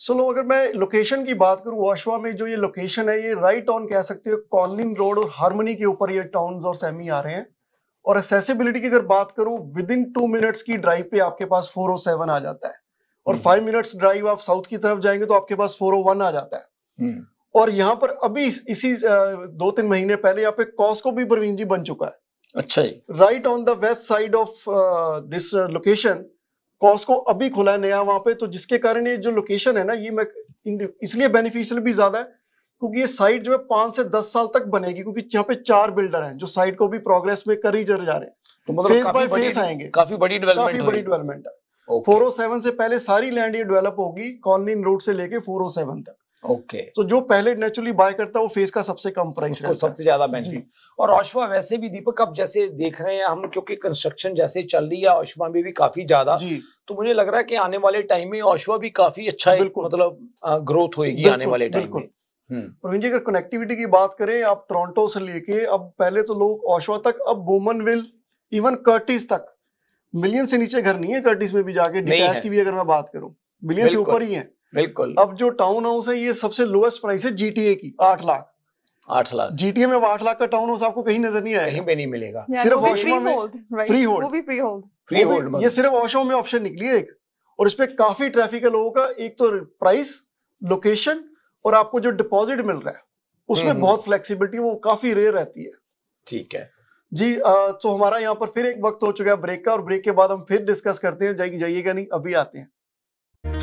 चलो अगर मैं लोकेशन की बात करूं, ओशवा में जो ये लोकेशन है ये राइट ऑन कह सकते हो कॉनलिन रोड और हार्मनी के ऊपर ये टाउन्स और सेमी आ रहे हैं। और एक्सेसिबिलिटी की अगर बात करूं, विद इन 2 मिनट्स की ड्राइव पे आपके पास 407 आ जाता है और 5 मिनट्स ड्राइव आप साउथ की तरफ जाएंगे तो आपके पास 401 आ जाता है। और यहाँ पर अभी इसी 2-3 महीने पहले यहाँ पे कॉस्को भी प्रवीण जी बन चुका है। अच्छा, right on the west side of this location Costco अभी खुला है नया वहां पे, तो जिसके कारण ये जो लोकेशन है ना ये मैं इसलिए बेनिफिशियल भी ज्यादा है क्योंकि ये साइट जो है 5 से 10 साल तक बनेगी, क्योंकि यहाँ पे 4 बिल्डर हैं जो साइट को भी प्रोग्रेस में कर ही जा रहे हैं। तो मतलब फेज बाय फेज आएंगे, काफी बड़ी डेवलपमेंट है। 407 से पहले सारी लैंड ये डेवलप होगी कॉनलिन रोड से लेके 407 तक। ओके। तो जो पहले नेचुरली बाय करता है वो फेस का सबसे कम प्राइस उसको सबसे ज्यादा बेनिफिट। और औशमा वैसे भी दीपक अब जैसे देख रहे हैं हम, क्योंकि कंस्ट्रक्शन जैसे चल रही है औशमा में भी काफी ज्यादा, तो मुझे लग रहा है कि आने वाले टाइम में औशमा भी काफी अच्छा मतलब ग्रोथ होएगी आने वाले टाइम में। प्रवीण जी, अगर कनेक्टिविटी की बात करें, आप टोरंटो से लेके अब पहले तो लोग ओशवा तक, अब बोमनविल, इवन कर्टिस तक, मिलियन से नीचे घर नहीं है कर्टिस में भी जाके। डिटैच की भी अगर मैं बात करूं, मिलियन से ऊपर ही है। बिल्कुल। अब जो टाउन हाउस है ये सबसे लोएस्ट प्राइस है जीटीए की, 8 लाख। 8 लाख जीटीए में 8 लाख का टाउन हाउस आपको कहीं नजर नहीं आएगा, कहीं पे नहीं मिलेगा। सिर्फ ओशवा में फ्री होल्ड, ये सिर्फ ओशवा में ऑप्शन निकली है एक। और इस पे काफी ट्रैफिक है लोगों का। एक तो प्राइस, लोकेशन, और आपको जो डिपॉजिट मिल रहा है उसमें बहुत फ्लेक्सिबिलिटी, वो काफी रेयर रहती है। ठीक है जी। तो हमारा यहाँ पर फिर एक वक्त हो चुका है ब्रेक का, और ब्रेक के बाद हम फिर डिस्कस करते हैं। जाइएगा नहीं, अभी आते हैं।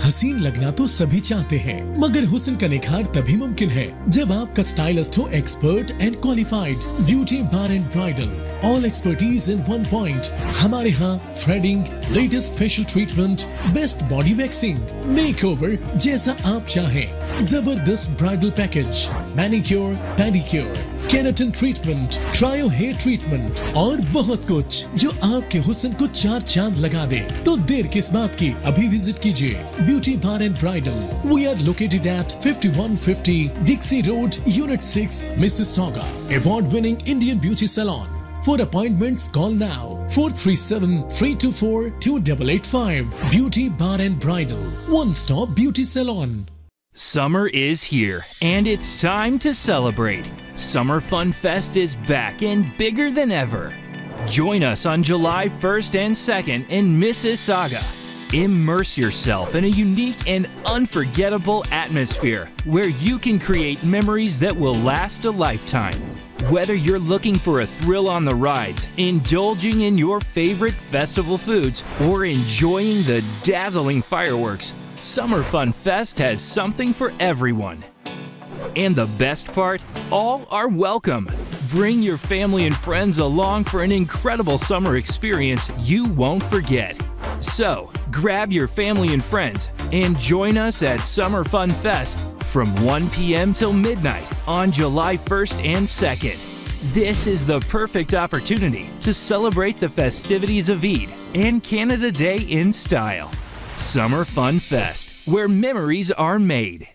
हसीन लगना तो सभी चाहते हैं, मगर हुस्न का निखार तभी मुमकिन है जब आपका स्टाइलिस्ट हो expert and qualified. Beauty bar and bridal, all expertise in one point. हमारे यहाँ threading, latest facial treatment, best body waxing, makeover जैसा आप चाहें, जबरदस्त bridal package, manicure, pedicure, keratin treatment, cryo hair treatment और बहुत कुछ जो आपके हुस्न को 4 चांद लगा दे। तो देर किस बात की, अभी विजिट कीजिए beauty bar and bridal. We are located at 5150 Dixie road, unit 6, Mississauga. Award winning Indian beauty salon. For appointments, call now 437-324-2885. Beauty Bar and Bridal, one-stop beauty salon. Summer is here, and it's time to celebrate. Summer Fun Fest is back and bigger than ever. Join us on July 1st and 2nd in Mississauga. Immerse yourself in a unique and unforgettable atmosphere where you can create memories that will last a lifetime. Whether you're looking for a thrill on the rides, indulging in your favorite festival foods, or enjoying the dazzling fireworks, Summer Fun Fest has something for everyone. And the best part? All are welcome. Bring your family and friends along for an incredible summer experience you won't forget. So, grab your family and friends and join us at Summer Fun Fest from 1 p.m. till midnight on July 1st and 2nd. This is the perfect opportunity to celebrate the festivities of Eid and Canada Day in style. Summer Fun Fest, where memories are made.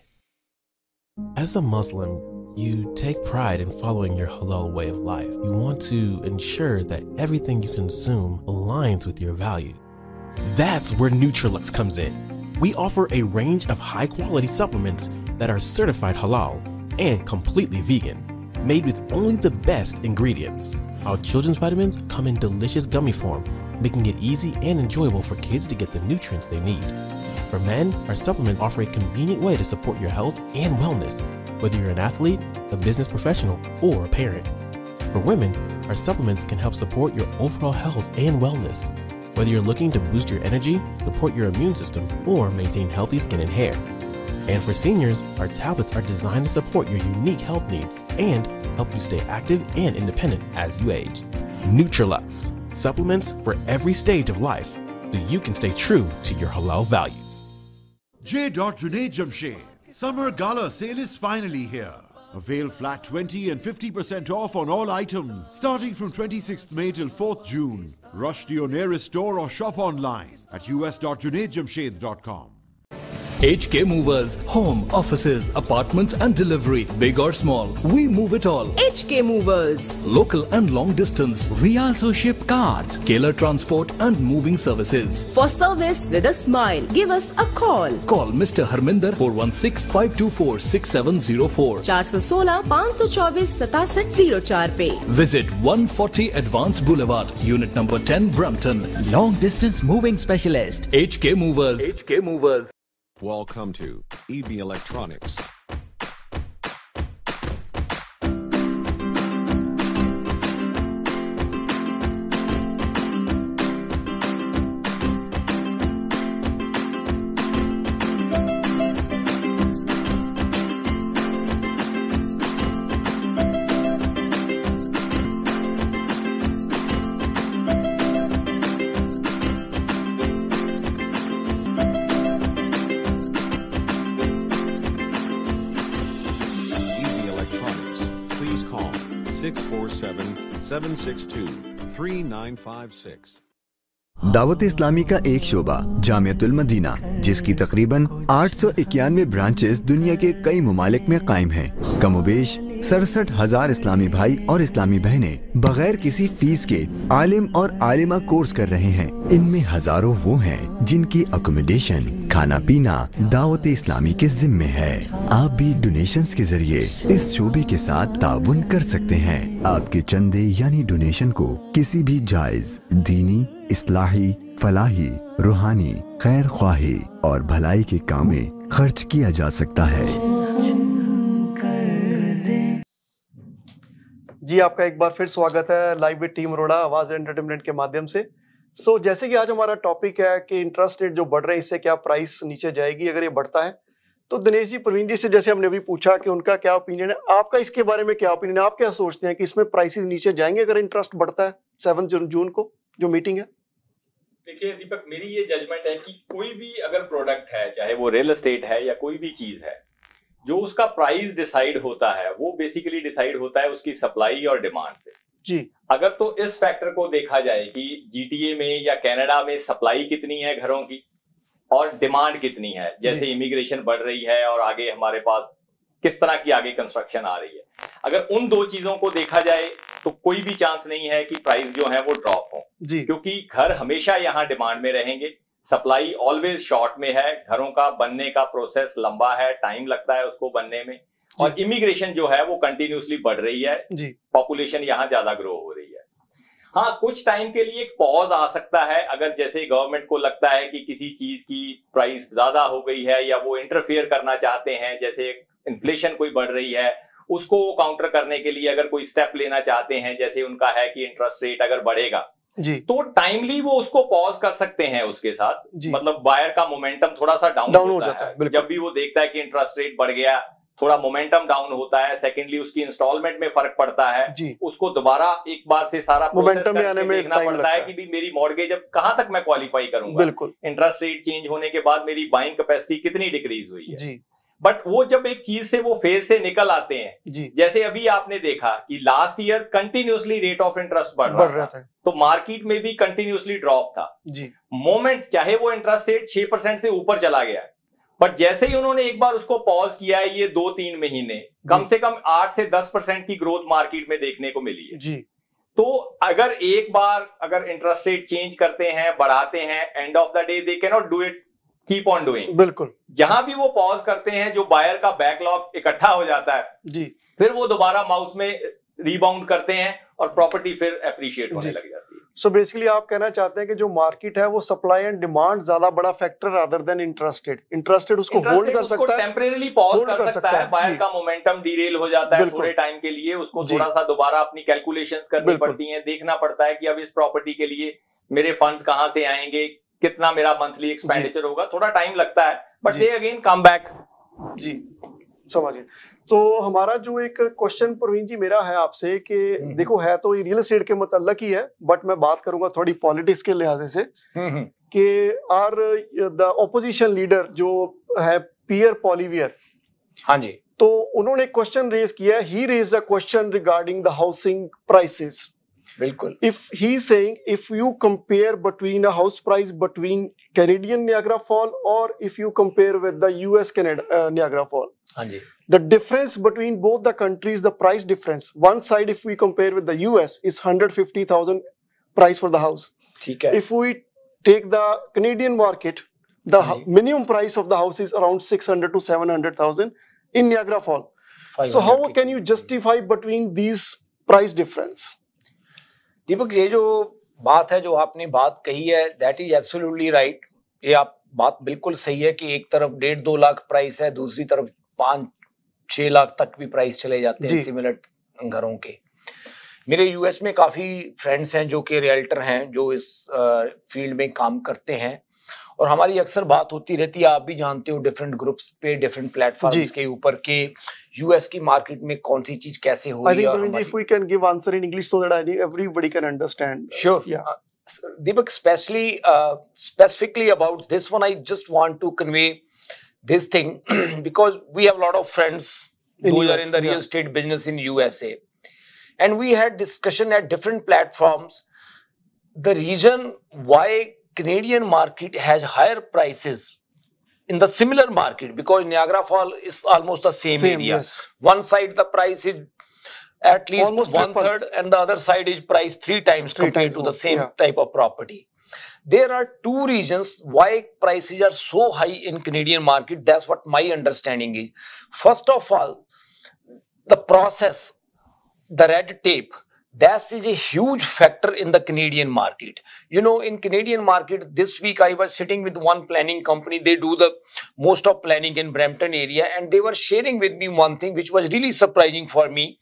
As a Muslim, you take pride in following your halal way of life. You want to ensure that everything you consume aligns with your value. That's where Nutrilux comes in. We offer a range of high-quality supplements that are certified halal and completely vegan, made with only the best ingredients. Our children's vitamins come in delicious gummy form, making it easy and enjoyable for kids to get the nutrients they need. For men, our supplements offer a convenient way to support your health and wellness, whether you're an athlete, a business professional, or a parent. For women, our supplements can help support your overall health and wellness, whether you're looking to boost your energy, support your immune system, or maintain healthy skin and hair. And for seniors, our tablets are designed to support your unique health needs and help you stay active and independent as you age. Nutrilux, supplements for every stage of life, so you can stay true to your halal values. J. Junaid Jamshed, Summer Gala sale is finally here. Avail flat 20 and 50% off on all items starting from 26th May till 4th June. Rush to your nearest store or shop online at us.junaidjamshed.com. HK Movers, home, offices, apartments and delivery, big or small, we move it all. HK Movers. Local and long distance. We also ship cars, Kailar transport and moving services. For service with a smile, give us a call. Call Mr. Harminder 416-524-6704. 416-524-6704 पे. Visit 140 Advance Boulevard, Unit number 10, Brampton. Long distance moving specialist. HK Movers. HK Movers. Welcome to EB Electronics. 647-762-3956. Dawat Islami का एक शोबा Jamiatul Medina, जिसकी तकरीबन 891 branches दुनिया के कई ममालिक में कायम हैं। कमोबेश 67,000 इस्लामी भाई और इस्लामी बहनें बगैर किसी फीस के आलिम और आलिमा कोर्स कर रहे हैं। इनमें हजारों वो हैं जिनकी अकोमोडेशन, खाना पीना दावत इस्लामी के जिम्मे है। आप भी डोनेशंस के जरिए इस शोबे के साथ ताउन कर सकते हैं। आपके चंदे यानी डोनेशन को किसी भी जायज दीनी, इस्लाही, फलाही, रूहानी, खैर ख्वाही और भलाई के काम में खर्च किया जा सकता है। जी, आपका एक बार फिर स्वागत है लाइव विद टीम अरोड़ा आवाज एंटरटेनमेंट के माध्यम से। जैसे कि आज हमारा टॉपिक है कि इंटरेस्ट रेट जो बढ़ रहे हैं इससे क्या प्राइस नीचे जाएगी अगर ये बढ़ता है। तो दिनेश जी, प्रवीण जी से जैसे हमने अभी पूछा कि उनका क्या ओपिनियन है, आपका इसके बारे में क्या ओपिनियन है? आप क्या सोचते हैं कि इसमें प्राइसेस नीचे जाएंगे अगर इंटरेस्ट बढ़ता है 7 जून को जो मीटिंग है? देखिए दीपक, मेरी ये जजमेंट है कि कोई भी अगर प्रोडक्ट है, चाहे वो रियल एस्टेट है या कोई भी चीज है, जो उसका प्राइस डिसाइड होता है वो बेसिकली डिसाइड होता है उसकी सप्लाई और डिमांड से। जी, अगर तो इस फैक्टर को देखा जाए कि जीटीए में या कनाडा में सप्लाई कितनी है घरों की और डिमांड कितनी है, जैसे इमिग्रेशन बढ़ रही है और आगे हमारे पास किस तरह की आगे कंस्ट्रक्शन आ रही है, अगर उन दो चीजों को देखा जाए तो कोई भी चांस नहीं है कि प्राइस जो है वो ड्रॉप हो, क्योंकि घर हमेशा यहाँ डिमांड में रहेंगे। सप्लाई ऑलवेज शॉर्ट में है, घरों का बनने का प्रोसेस लंबा है, टाइम लगता है उसको बनने में, और इमिग्रेशन जो है वो कंटिन्यूसली बढ़ रही है, पॉपुलेशन यहाँ ज्यादा ग्रो हो रही है। हाँ, कुछ टाइम के लिए एक पॉज आ सकता है अगर जैसे गवर्नमेंट को लगता है कि किसी चीज की प्राइस ज्यादा हो गई है या वो इंटरफेयर करना चाहते हैं, जैसे इन्फ्लेशन कोई बढ़ रही है उसको काउंटर करने के लिए अगर कोई स्टेप लेना चाहते हैं, जैसे उनका है कि इंटरेस्ट रेट अगर बढ़ेगा तो टाइमली वो उसको पॉज कर सकते हैं उसके साथ। मतलब बायर का मोमेंटम थोड़ा सा डाउन होता है जब भी वो देखता है कि इंटरेस्ट रेट बढ़ गया, थोड़ा मोमेंटम डाउन होता है। सेकेंडली उसकी इंस्टॉलमेंट में फर्क पड़ता है, उसको दोबारा एक बार से सारा मोमेंटम में आने में देखना पड़ता है कि भी मेरी मॉर्गेज अब कहां तक मैं क्वालिफाई करूंगा, इंटरेस्ट रेट चेंज होने के बाद मेरी बाइंग कैपेसिटी कितनी डिक्रीज हुई है। बट वो जब एक चीज से वो फेज से निकल आते हैं, जैसे अभी आपने देखा कि last year continuously rate of interest बढ़ रहा था, तो मार्केट में भी कंटिन्यूसली ड्रॉप था। मोमेंट चाहे वो इंटरेस्ट रेट 6% से ऊपर चला गया, बट जैसे ही उन्होंने एक बार उसको पॉज किया है, ये 2-3 महीने कम से कम 8 से 10% की ग्रोथ मार्केट में देखने को मिली है। तो अगर एक बार अगर इंटरेस्ट रेट चेंज करते हैं, बढ़ाते हैं, end of the day they can not do it keep on doing. बिल्कुल, जहां भी वो पॉज करते हैं, जो बायर का बैकलॉग इकट्ठा हो जाता है फिर वो दोबारा माउस में रीबाउंड करते हैं और प्रॉपर्टी फिर एप्रिशिएट होने लग जाती है। सो बेसिकली आप कहना चाहते हैं कि जो मार्केट है वो सप्लाई एंड डिमांड ज्यादा बड़ा फैक्टर रादर देन इंटरेस्टेड उसको होल्ड कर सकता है, टेम्परेरी पॉज कर सकता है। बायर का मोमेंटम डीरेल हो जाता है थोड़े टाइम के लिए, उसको थोड़ा सा दोबारा अपनी कैलकुलेशंस करनी पड़ती हैं, देखना पड़ता है कि अब इस प्रॉपर्टी के लिए मेरे फंड्स कहां से आएंगे, कितना मेरा मंथली एक्सपेंडिचर होगा, थोड़ा टाइम लगता है, but they again come back. जी, समझिए। तो हमारा जो एक क्वेश्चन प्रवीण जी मेरा है आपसे कि देखो है तो ये रियल एस्टेट के मतलब ही है, बट मैं बात करूंगा थोड़ी पॉलिटिक्स के लिहाज से कि आर द ऑपोजिशन लीडर जो है पियर पॉलिवियर, हाँ जी, तो उन्होंने क्वेश्चन रेज किया, he raised a question regarding the housing prices. बिल्कुल, if he's saying if you compare between a house price between Canadian Niagara Fall or if you compare with the US Niagara Fall, हाँ जी, the difference between both the countries, the price difference, one side if we compare with the US is 150,000 price for the house. ठीक है। If we take the Canadian market, the minimum price of the house is around 600 to 700,000 in Niagara Fall. So how can you justify between these price difference? दीपक, ये जो बात है, जो आपने बात कही है, दैट इज एब्सोल्युटली राइट। ये आप बात बिल्कुल सही है कि एक तरफ 1.5-2 लाख प्राइस है, दूसरी तरफ 5-6 लाख तक भी प्राइस चले जाते हैं सिमिलर घरों के। मेरे यूएस में काफी फ्रेंड्स हैं जो कि रियल्टर हैं, जो इस फील्ड में काम करते हैं, और हमारी अक्सर बात होती रहती है, आप भी जानते हो, डिफरेंट ग्रुप्स पे, डिफरेंट प्लेटफॉर्म्स के ऊपर के यूएस की मार्केट में कौन सी चीज कैसे हो रही है। I think if we can give answer in English so that everybody can understand. Sure. Yeah. Deepak, specifically about this one, I just want to convey this thing because we have a lot of friends who are in the real estate business in USA. and we had discussion at different platforms. The reason why Canadian market has higher prices in the similar market, because Niagara Falls is almost the same area. Yes. One side the price is at least Almost one triple. third, and the other side is priced three times compared to the more, same yeah. type of property. There are two reasons why prices are so high in Canadian market. That's what my understanding is. First of all, the process, the red tape, that is a huge factor in the Canadian market. You know, in Canadian market, this week I was sitting with one planning company. They do the most of planning in Brampton area, and they were sharing with me one thing which was really surprising for me.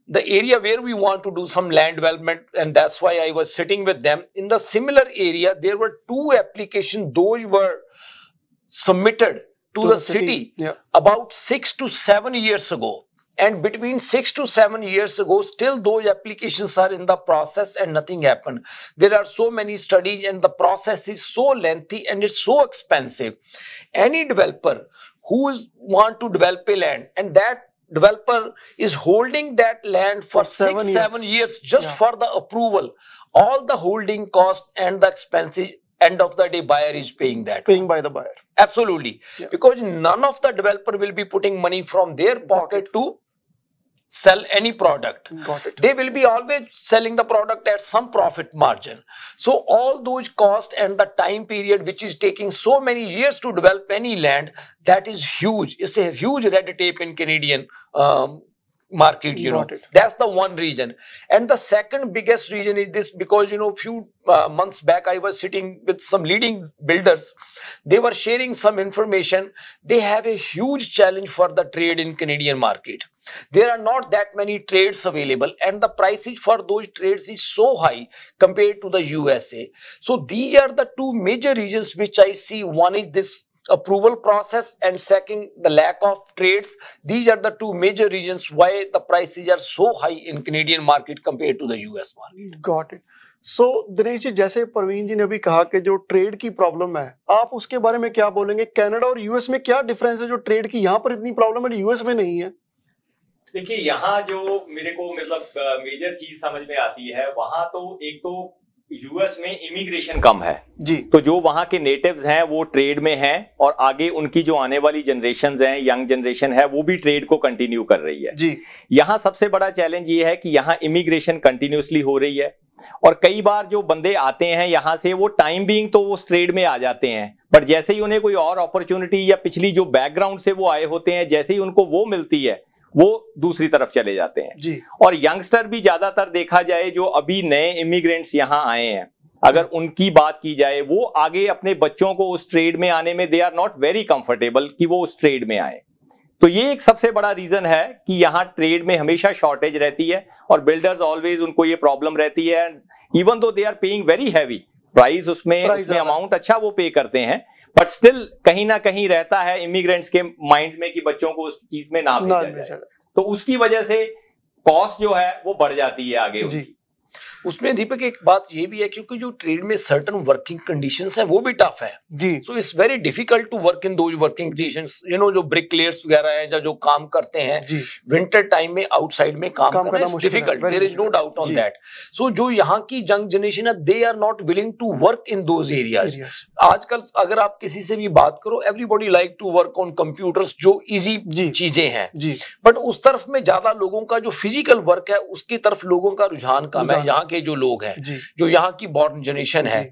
The area where we want to do some land development, and that's why I was sitting with them. In the similar area, there were two applications. Those were submitted to the city Yeah. about 6 to 7 years ago. And between 6 to 7 years ago, still those applications are in the process and nothing happened. There are so many studies and the process is so lengthy and it's so expensive. Any developer who want to develop a land and that developer is holding that land for 7 years just for the approval, all the holding cost and the expenses, end of the day buyer is paying that. Paying by the buyer. Absolutely. Because none of the developer will be putting money from their pocket to sell any product. Got it. They will be always selling the product at some profit margin. So all those costs and the time period which is taking so many years to develop any land, that is huge. It's a huge red tape in Canadian market, you know. That's the one reason. And the second biggest reason is this, because, you know, few months back I was sitting with some leading builders. They were sharing some information. They have a huge challenge for the trade in Canadian market. There are not that many trades available, and the prices for those trades is so high compared to the USA. So these are the two major reasons which I see. One is this approval process, and second, the lack of trades. These are the two major reasons why the prices are so high in Canadian market compared to the US market. Got it. So Dinesh ji, जैसे प्रवीण जी ने भी कहा कि जो trade की problem है, आप उसके बारे में क्या बोलेंगे? कनाडा और यूएस में क्या डिफरेंस है जो ट्रेड की यहाँ पर इतनी प्रॉब्लम है, यूएस में नहीं है? देखिए, यहाँ जो मेरे को मतलब मेजर चीज समझ में आती है, वहां तो एक तो यूएस में इमिग्रेशन कम है जी, तो जो वहां के नेटिव्स हैं वो ट्रेड में हैं, और आगे उनकी जो आने वाली जनरेशंस हैं, यंग जनरेशन है, वो भी ट्रेड को कंटिन्यू कर रही है जी। यहाँ सबसे बड़ा चैलेंज ये है कि यहाँ इमिग्रेशन कंटिन्यूसली हो रही है, और कई बार जो बंदे आते हैं यहाँ से, वो टाइम बीइंग तो वो उस ट्रेड में आ जाते हैं, बट जैसे ही उन्हें कोई और अपॉर्चुनिटी या पिछली जो बैकग्राउंड से वो आए होते हैं, जैसे ही उनको वो मिलती है, वो दूसरी तरफ चले जाते हैं जी। और यंगस्टर भी ज्यादातर देखा जाए जो अभी नए इमिग्रेंट्स यहाँ आए हैं, अगर उनकी बात की जाए, वो आगे अपने बच्चों को उस ट्रेड में आने में they are not very comfortable कि वो उस ट्रेड में आए। तो ये एक सबसे बड़ा रीजन है कि यहाँ ट्रेड में हमेशा शॉर्टेज रहती है, और बिल्डर्स ऑलवेज उनको ये प्रॉब्लम रहती है, even though they are paying very heavy price, उसमें अमाउंट अच्छा वो पे करते हैं, बट स्टिल कहीं ना कहीं रहता है इमिग्रेंट्स के माइंड में कि बच्चों को उस चीज में ना भेजा जाए, तो उसकी वजह से कॉस्ट जो है वो बढ़ जाती है आगे उनकी। उसमें दीपक एक बात ये भी है, क्योंकि जो ट्रेड में सर्टन वर्किंग कंडीशंस हैं वो भी टफ है जी। So it's very difficult to work in those working conditions. You know, जो ब्रिकलेयर्स वगैरह हैं, जो काम करते हैं विंटर टाइम में आउटसाइड में काम करना is difficult, there is no doubt on that. So जो यहाँ की यंग जनरेशन है, they are not willing to work in those areas. आजकल अगर आप किसी से भी बात करो, everybody like to work on computers, जो इजी चीजें हैं, बट उस तरफ में ज्यादा लोगों का जो फिजिकल वर्क है उसकी तरफ लोगों का रुझान कम है, यहाँ के जो लोग हैं, जो यहाँ की बॉर्न जनरेशन है।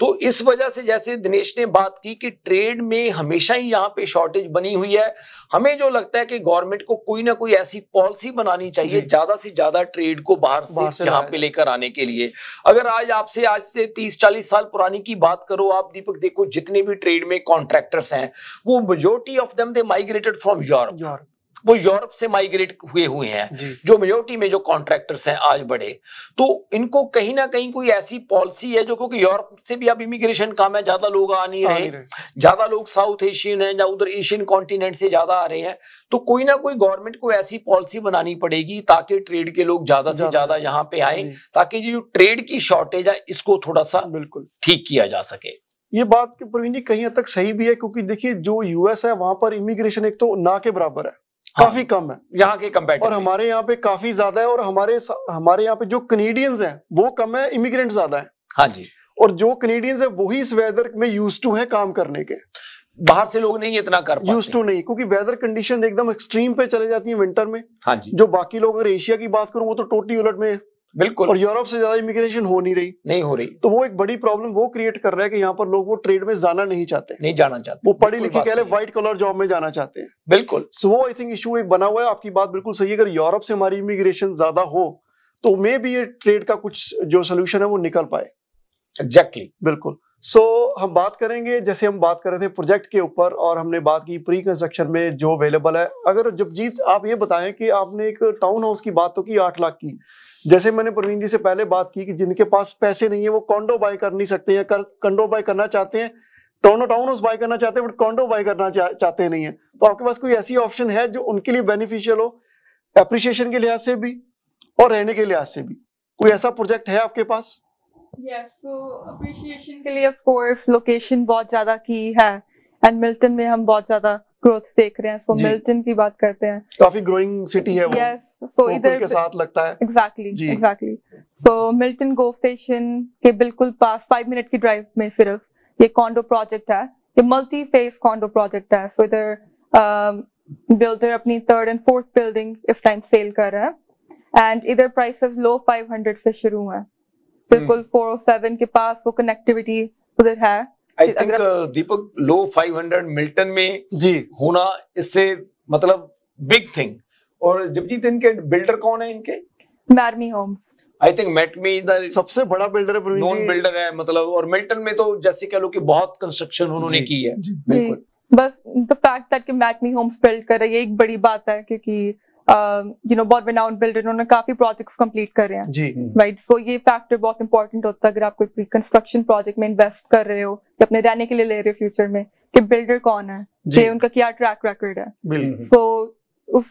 तो इस वजह से, जैसे दिनेश ने बात की कि ट्रेड में हमेशा ही यहाँ पे शॉर्टेज बनी हुई है, हमें जो लगता है कि गवर्नमेंट को कोई ना कोई ऐसी पॉलिसी बनानी चाहिए ज्यादा से ज्यादा ट्रेड को बाहर से यहाँ पे लेकर आने के लिए। अगर आज से 30-40 साल पुरानी की बात करो आप दीपक, देखो जितने भी ट्रेड में कॉन्ट्रैक्टर्स हैं, वो majority of them they migrated from Europe, वो यूरोप से माइग्रेट हुए हैं, जो मेजॉरिटी में जो कॉन्ट्रैक्टर्स हैं आज बड़े। तो इनको कहीं ना कहीं कोई ऐसी पॉलिसी है, जो क्योंकि यूरोप से भी अब इमिग्रेशन कम है, ज्यादा लोग आ नहीं रहे, ज्यादा लोग साउथ एशियन है या उधर एशियन कॉन्टिनेंट से ज्यादा आ रहे हैं, तो कोई ना कोई गवर्नमेंट को ऐसी पॉलिसी बनानी पड़ेगी ताकि ट्रेड के लोग ज्यादा से ज्यादा यहाँ पे आए, ताकि जो ट्रेड की शॉर्टेज है इसको थोड़ा सा बिल्कुल ठीक किया जा सके। ये बात प्रवीण जी कहीं हद तक सही भी है, क्योंकि देखिए जो यूएस है वहां पर इमिग्रेशन एक तो ना के बराबर है, काफी कम है यहाँ के कंपेरेटिव, और हमारे यहाँ पे काफी ज्यादा है, और हमारे यहाँ पे जो कनेडियंस हैं वो कम है, इमिग्रेंट ज्यादा है। हाँ जी, और जो कनेडियंस है वही इस वेदर में यूज्ड टू है काम करने के, बाहर से लोग नहीं इतना कर पाते, यूज्ड टू नहीं, क्योंकि वेदर कंडीशन एकदम एक्सट्रीम पे चले जाती है विंटर में। हाँ जी, जो बाकी लोग, अगर एशिया की बात करूं वो तो टोटली उलट में, बिल्कुल, और यूरोप से ज्यादा इमिग्रेशन हो नहीं रही, तो वो एक बड़ी प्रॉब्लम वो क्रिएट कर रहा है कि यहाँ पर लोग वो ट्रेड में जाना नहीं चाहते, वो पढ़े लिखे कह व्हाइट कलर जॉब में जाना चाहते हैं। बिल्कुल, सो वो आई थिंक इशू एक बना हुआ है। आपकी बात बिल्कुल सही है, अगर यूरोप से हमारी इमिग्रेशन ज्यादा हो तो मे भी ये ट्रेड का कुछ जो सोल्यूशन है वो निकल पाए। एग्जैक्टली, बिल्कुल। सो हम बात करेंगे, जैसे हम बात कर रहे थे प्रोजेक्ट के ऊपर, और हमने बात की प्री कंस्ट्रक्शन में जो अवेलेबल है। अगर जगजीत आप ये बताएं कि आपने एक टाउन हाउस की बात तो की 8 लाख की, जैसे मैंने प्रवीण जी से पहले बात की कि जिनके पास पैसे नहीं है वो कॉन्डो बाय कर नहीं सकते, या कॉन्डो बाय करना चाहते हैं, टाउन हाउस बाय करना चाहते हैं बट कॉन्डो बाय करना चाहते नहीं है, तो आपके पास कोई ऐसी ऑप्शन है जो उनके लिए बेनिफिशियल हो, एप्रिसिएशन के लिहाज से भी और रहने के लिहाज से भी? कोई ऐसा प्रोजेक्ट है आपके पास? Yes, so appreciation के लिए of course लोकेशन बहुत ज्यादा की है, एंड मिल्टन में हम बहुत ज्यादा ग्रोथ देख रहे हैं, so मिल्टन की बात करते हैं, काफी ग्रोइंग सिटी है वो। Yes, so इधर के साथ लगता है। Exactly. So मिल्टन गो स्टेशन के बिल्कुल पास 5 मिनट की ड्राइव में सिर्फ ये कॉन्डो प्रोजेक्ट है, ये मल्टी फेज कॉन्डो प्रोजेक्ट है। so इधर बिल्डर अपनी 3rd and 4th बिल्डिंग इस टाइम सेल कर रहा है, एंड इधर प्राइसेस लो 500 से शुरू है, बिल्कुल 407 के पास वो कनेक्टिविटी उधर है। I think Deepak low 500 Milton में जी होना, इससे मतलब बिग थिंग। और जबजीत, इनके बिल्डर कौन है इनके? मैरमी होम्स। आई थिंक मैटमी इधर सबसे बड़ा बिल्डर है, नॉन बिल्डर है मतलब, और मिल्टन में तो जैसे कह लो कि बहुत कंस्ट्रक्शन उन्होंने की है। बिल्कुल, बस द फैक्ट दैट कि मैटमी होम्स बिल्ड कर रहे हैं ये एक बड़ी बात है, क्योंकि बहुत renowned बिल्डर, उन्होंने काफी प्रोजेक्ट्स कंप्लीट कर रहे हैं जी, राइट। सो ये फैक्टर बहुत इंपॉर्टेंट होता है अगर आप कोई कंस्ट्रक्शन प्रोजेक्ट में इन्वेस्ट कर रहे हो या अपने रहने के लिए ले रहे हो फ्यूचर में, कि बिल्डर कौन है, कि उनका क्या ट्रैक रिकॉर्ड है। सो उस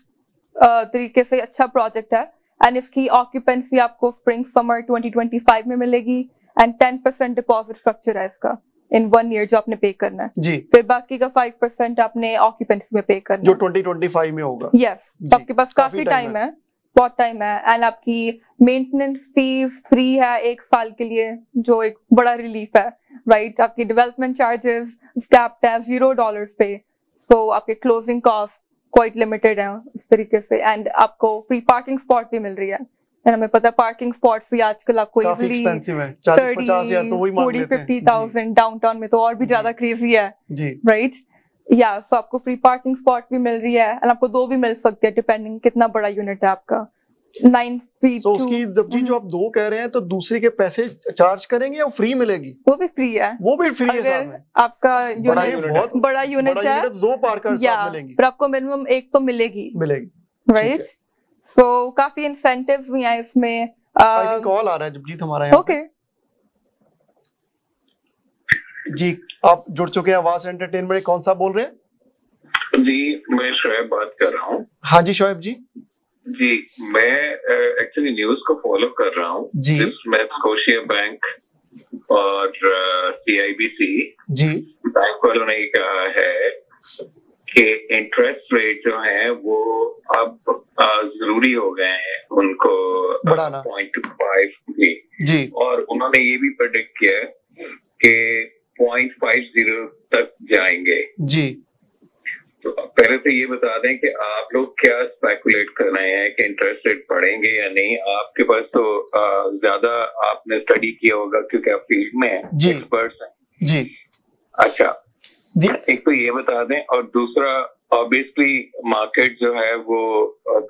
तरीके से अच्छा प्रोजेक्ट है, एंड इसकी ऑक्यूपेंसी आपको स्प्रिंग समर 2025 में मिलेगी, एंड 10% डिपॉजिट स्ट्रक्चर है इसका इन 1 ईयर जो आपने पे करना है जी, फिर बाकी का 5% आपने ऑक्यूपेंसी में पे करना जो 2025 में होगा। यस, तो आपके पास काफी टाइम है, बहुत टाइम है, एंड आपकी मेंटेनेंस फीस फ्री है 1 साल के लिए, जो एक बड़ा रिलीफ है राइट। आपकी डेवलपमेंट चार्जेस कैप्ड है $0 पे, तो आपके क्लोजिंग कॉस्ट क्वाइट लिमिटेड है इस तरीके से, एंड आपको फ्री पार्किंग स्पॉट भी मिल रही है। हमें पता है पार्किंग स्पॉट्स भी आजकल आपको काफी एक्सपेंसिव है, 40-50 हजार तो वही मांग लेते हैं। 40-50,000 डाउनटाउन में तो और भी ज्यादा क्रेजी है जी, राइट। या सो आपको फ्री पार्किंग स्पॉट भी मिल रही है, एंड आपको 2 भी मिल सकते हैं डिपेंडिंग कितना बड़ा यूनिट है आपका। 9 फीट तो उसकी जी जो आप 2 कह रहे हैं, तो दूसरे के पैसे चार्ज करेंगे या फ्री मिलेगी? वो भी फ्री है, वो भी फ्री है साथ में। आपका बहुत बड़ा यूनिट है, 2 पार्कर साथ मिलेंगी, पर आपको मिनिमम 1 तो मिलेगी राइट। सो काफी इंसेंटिव्स भी हैं इसमें। आई थिंक कॉल आ रहा है जबजीत हमारा यहाँ। ओके जी, आप जुड़ चुके हैं आवाज एंटरटेनमेंट। कौन सा बोल रहे हैं? जी, मैं शोएब बात कर रहा हूँ। हाँ जी शोएब जी। जी, मैं एक्चुअली न्यूज को फॉलो कर रहा हूँ जी, जिसमें स्कोशिया बैंक और CIBC जी बैंक वालों ने कहा है कि इंटरेस्ट रेट जो है वो अब जरूरी हो गए हैं उनको बढ़ाना 0.25 जी, और उन्होंने ये भी प्रेडिक्ट किया कि 0.50 तक जाएंगे जी। तो पहले तो ये बता दें कि आप लोग क्या स्पेकुलेट कर रहे हैं कि इंटरेस्ट रेट बढ़ेंगे या नहीं। आपके पास तो ज्यादा आपने स्टडी किया होगा क्योंकि आप फील्ड में एक्सपर्ट्स हैं जी। अच्छा जी, एक तो ये बता दें, और दूसरा ऑब्वियसली मार्केट जो है वो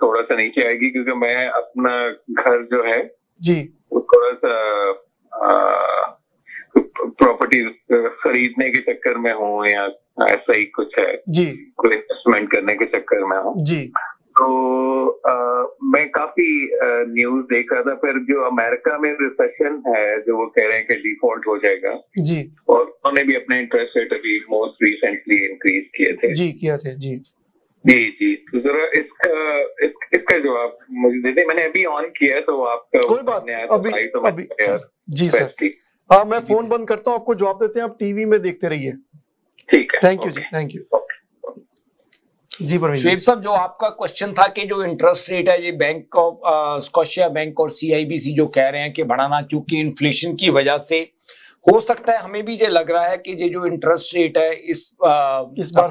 थोड़ा सा नीचे आएगी क्योंकि मैं अपना घर जो है जी वो थोड़ा सा प्रॉपर्टी खरीदने के चक्कर में हूँ या ऐसा ही कुछ है जी, कोई इन्वेस्टमेंट करने के चक्कर में हूँ जी। तो मैं काफी न्यूज देख रहा था, फिर जो अमेरिका में रिसेशन है जो वो कह रहे हैं कि डिफॉल्ट हो जाएगा जी, और उन्होंने भी अपने इंटरेस्ट रेट अभी मोस्ट रिसेंटली इंक्रीज किए थे जी, किया थे जी जी। तो जरा इसका जवाब मुझे दे दें। मैंने अभी ऑन किया तो आपका कोई बात नहीं, अभी जी सर। हाँ, मैं फोन बंद करता हूँ, आपको जवाब देते हैं, आप टीवी में देखते रहिए। ठीक है, थैंक यू जी, थैंक यू। जी प्रवीण शुएब साहब, जो आपका क्वेश्चन था कि जो इंटरेस्ट रेट है ये बैंक ऑफ स्कॉशिया बैंक और सीआईबीसी जो कह रहे हैं कि बढ़ाना क्योंकि इन्फ्लेशन की वजह से, हो सकता है हमें भी ये लग रहा है कि ये जो इंटरेस्ट रेट है इस बार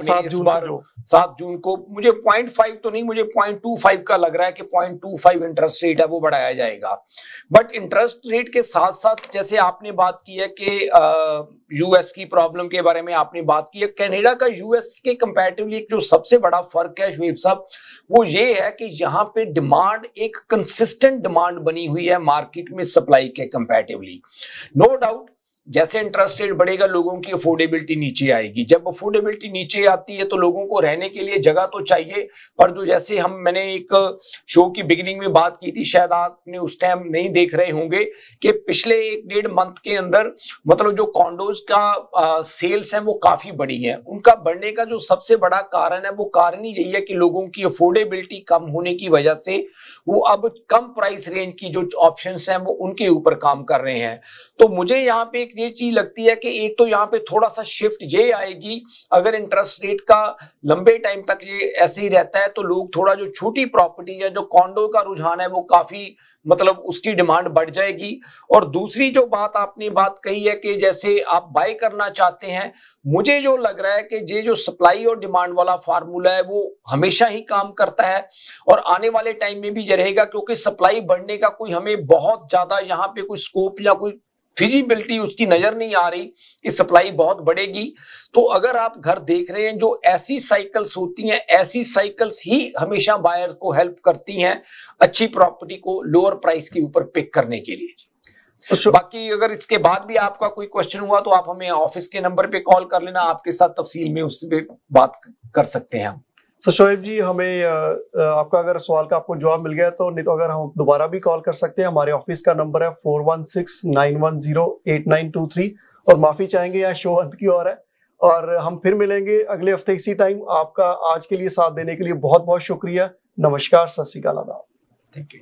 7 जून को मुझे 0.5 तो नहीं, मुझे 0.25 का लग रहा है कि 0.25 इंटरेस्ट रेट है वो बढ़ाया जाएगा। बट इंटरेस्ट रेट के साथ साथ जैसे आपने बात की है कि यूएस की प्रॉब्लम के बारे में आपने बात की है, कनाडा का यूएस के कंपैरेटिवली एक जो सबसे बड़ा फर्क है शुएब साहब, वो ये है कि यहाँ पे डिमांड एक कंसिस्टेंट डिमांड बनी हुई है मार्केट में सप्लाई के कंपैरेटिवली। नो डाउट जैसे इंटरेस्ट रेट बढ़ेगा लोगों की अफोर्डेबिलिटी नीचे आएगी, जब अफोर्डेबिलिटी नीचे आती है तो लोगों को रहने के लिए जगह तो चाहिए, पर जो जैसे मैंने एक शो की बिगिनिंग में बात की थी, शायद आपने उस टाइम नहीं देख रहे होंगे कि पिछले 1-1.5 मंथ के अंदर मतलब जो कॉन्डोज का सेल्स हैं वो काफी बढ़ी है। उनका बढ़ने का जो सबसे बड़ा कारण है वो कारण ही यही है कि लोगों की अफोर्डेबिलिटी कम होने की वजह से वो अब कम प्राइस रेंज की जो ऑप्शंस हैं वो उनके ऊपर काम कर रहे हैं। तो मुझे यहाँ पे ये चीज लगती है कि एक तो यहाँ पे थोड़ा सा शिफ्ट ये आएगी, अगर इंटरेस्ट रेट का लंबे टाइम तक ये ऐसे ही रहता है तो लोग थोड़ा जो छोटी प्रॉपर्टी है, जो कॉन्डो का रुझान है वो काफी मतलब उसकी डिमांड बढ़ जाएगी। और दूसरी जो बात आपने बात कही है कि जैसे आप बाय करना चाहते हैं, मुझे जो लग रहा है कि ये जो सप्लाई और डिमांड वाला फार्मूला है वो हमेशा ही काम करता है और आने वाले टाइम में भी ये रहेगा, क्योंकि सप्लाई बढ़ने का कोई हमें बहुत ज्यादा यहाँ पे कोई स्कोप या कोई फिजिबिलिटी उसकी नजर नहीं आ रही कि सप्लाई बहुत बढ़ेगी। तो अगर आप घर देख रहे हैं, जो ऐसी साइकिल्स होती हैं, ऐसी साइकिल्स ही हमेशा बायर को हेल्प करती हैं अच्छी प्रॉपर्टी को लोअर प्राइस के ऊपर पिक करने के लिए। तो बाकी अगर इसके बाद भी आपका कोई क्वेश्चन हुआ तो आप हमें ऑफिस के नंबर पे कॉल कर लेना, आपके साथ तफसील में उससे बात कर सकते हैं हम। तो शोएब जी, हमें आपका अगर सवाल का आपको जवाब मिल गया तो, नहीं तो अगर हम दोबारा भी कॉल कर सकते हैं। हमारे ऑफिस का नंबर है 4169108923 और माफी चाहेंगे यहाँ शो अंत की ओर है और हम फिर मिलेंगे अगले हफ्ते इसी टाइम। आपका आज के लिए साथ देने के लिए बहुत बहुत शुक्रिया। नमस्कार, सत श्री अकाल, आदाब। Thank you.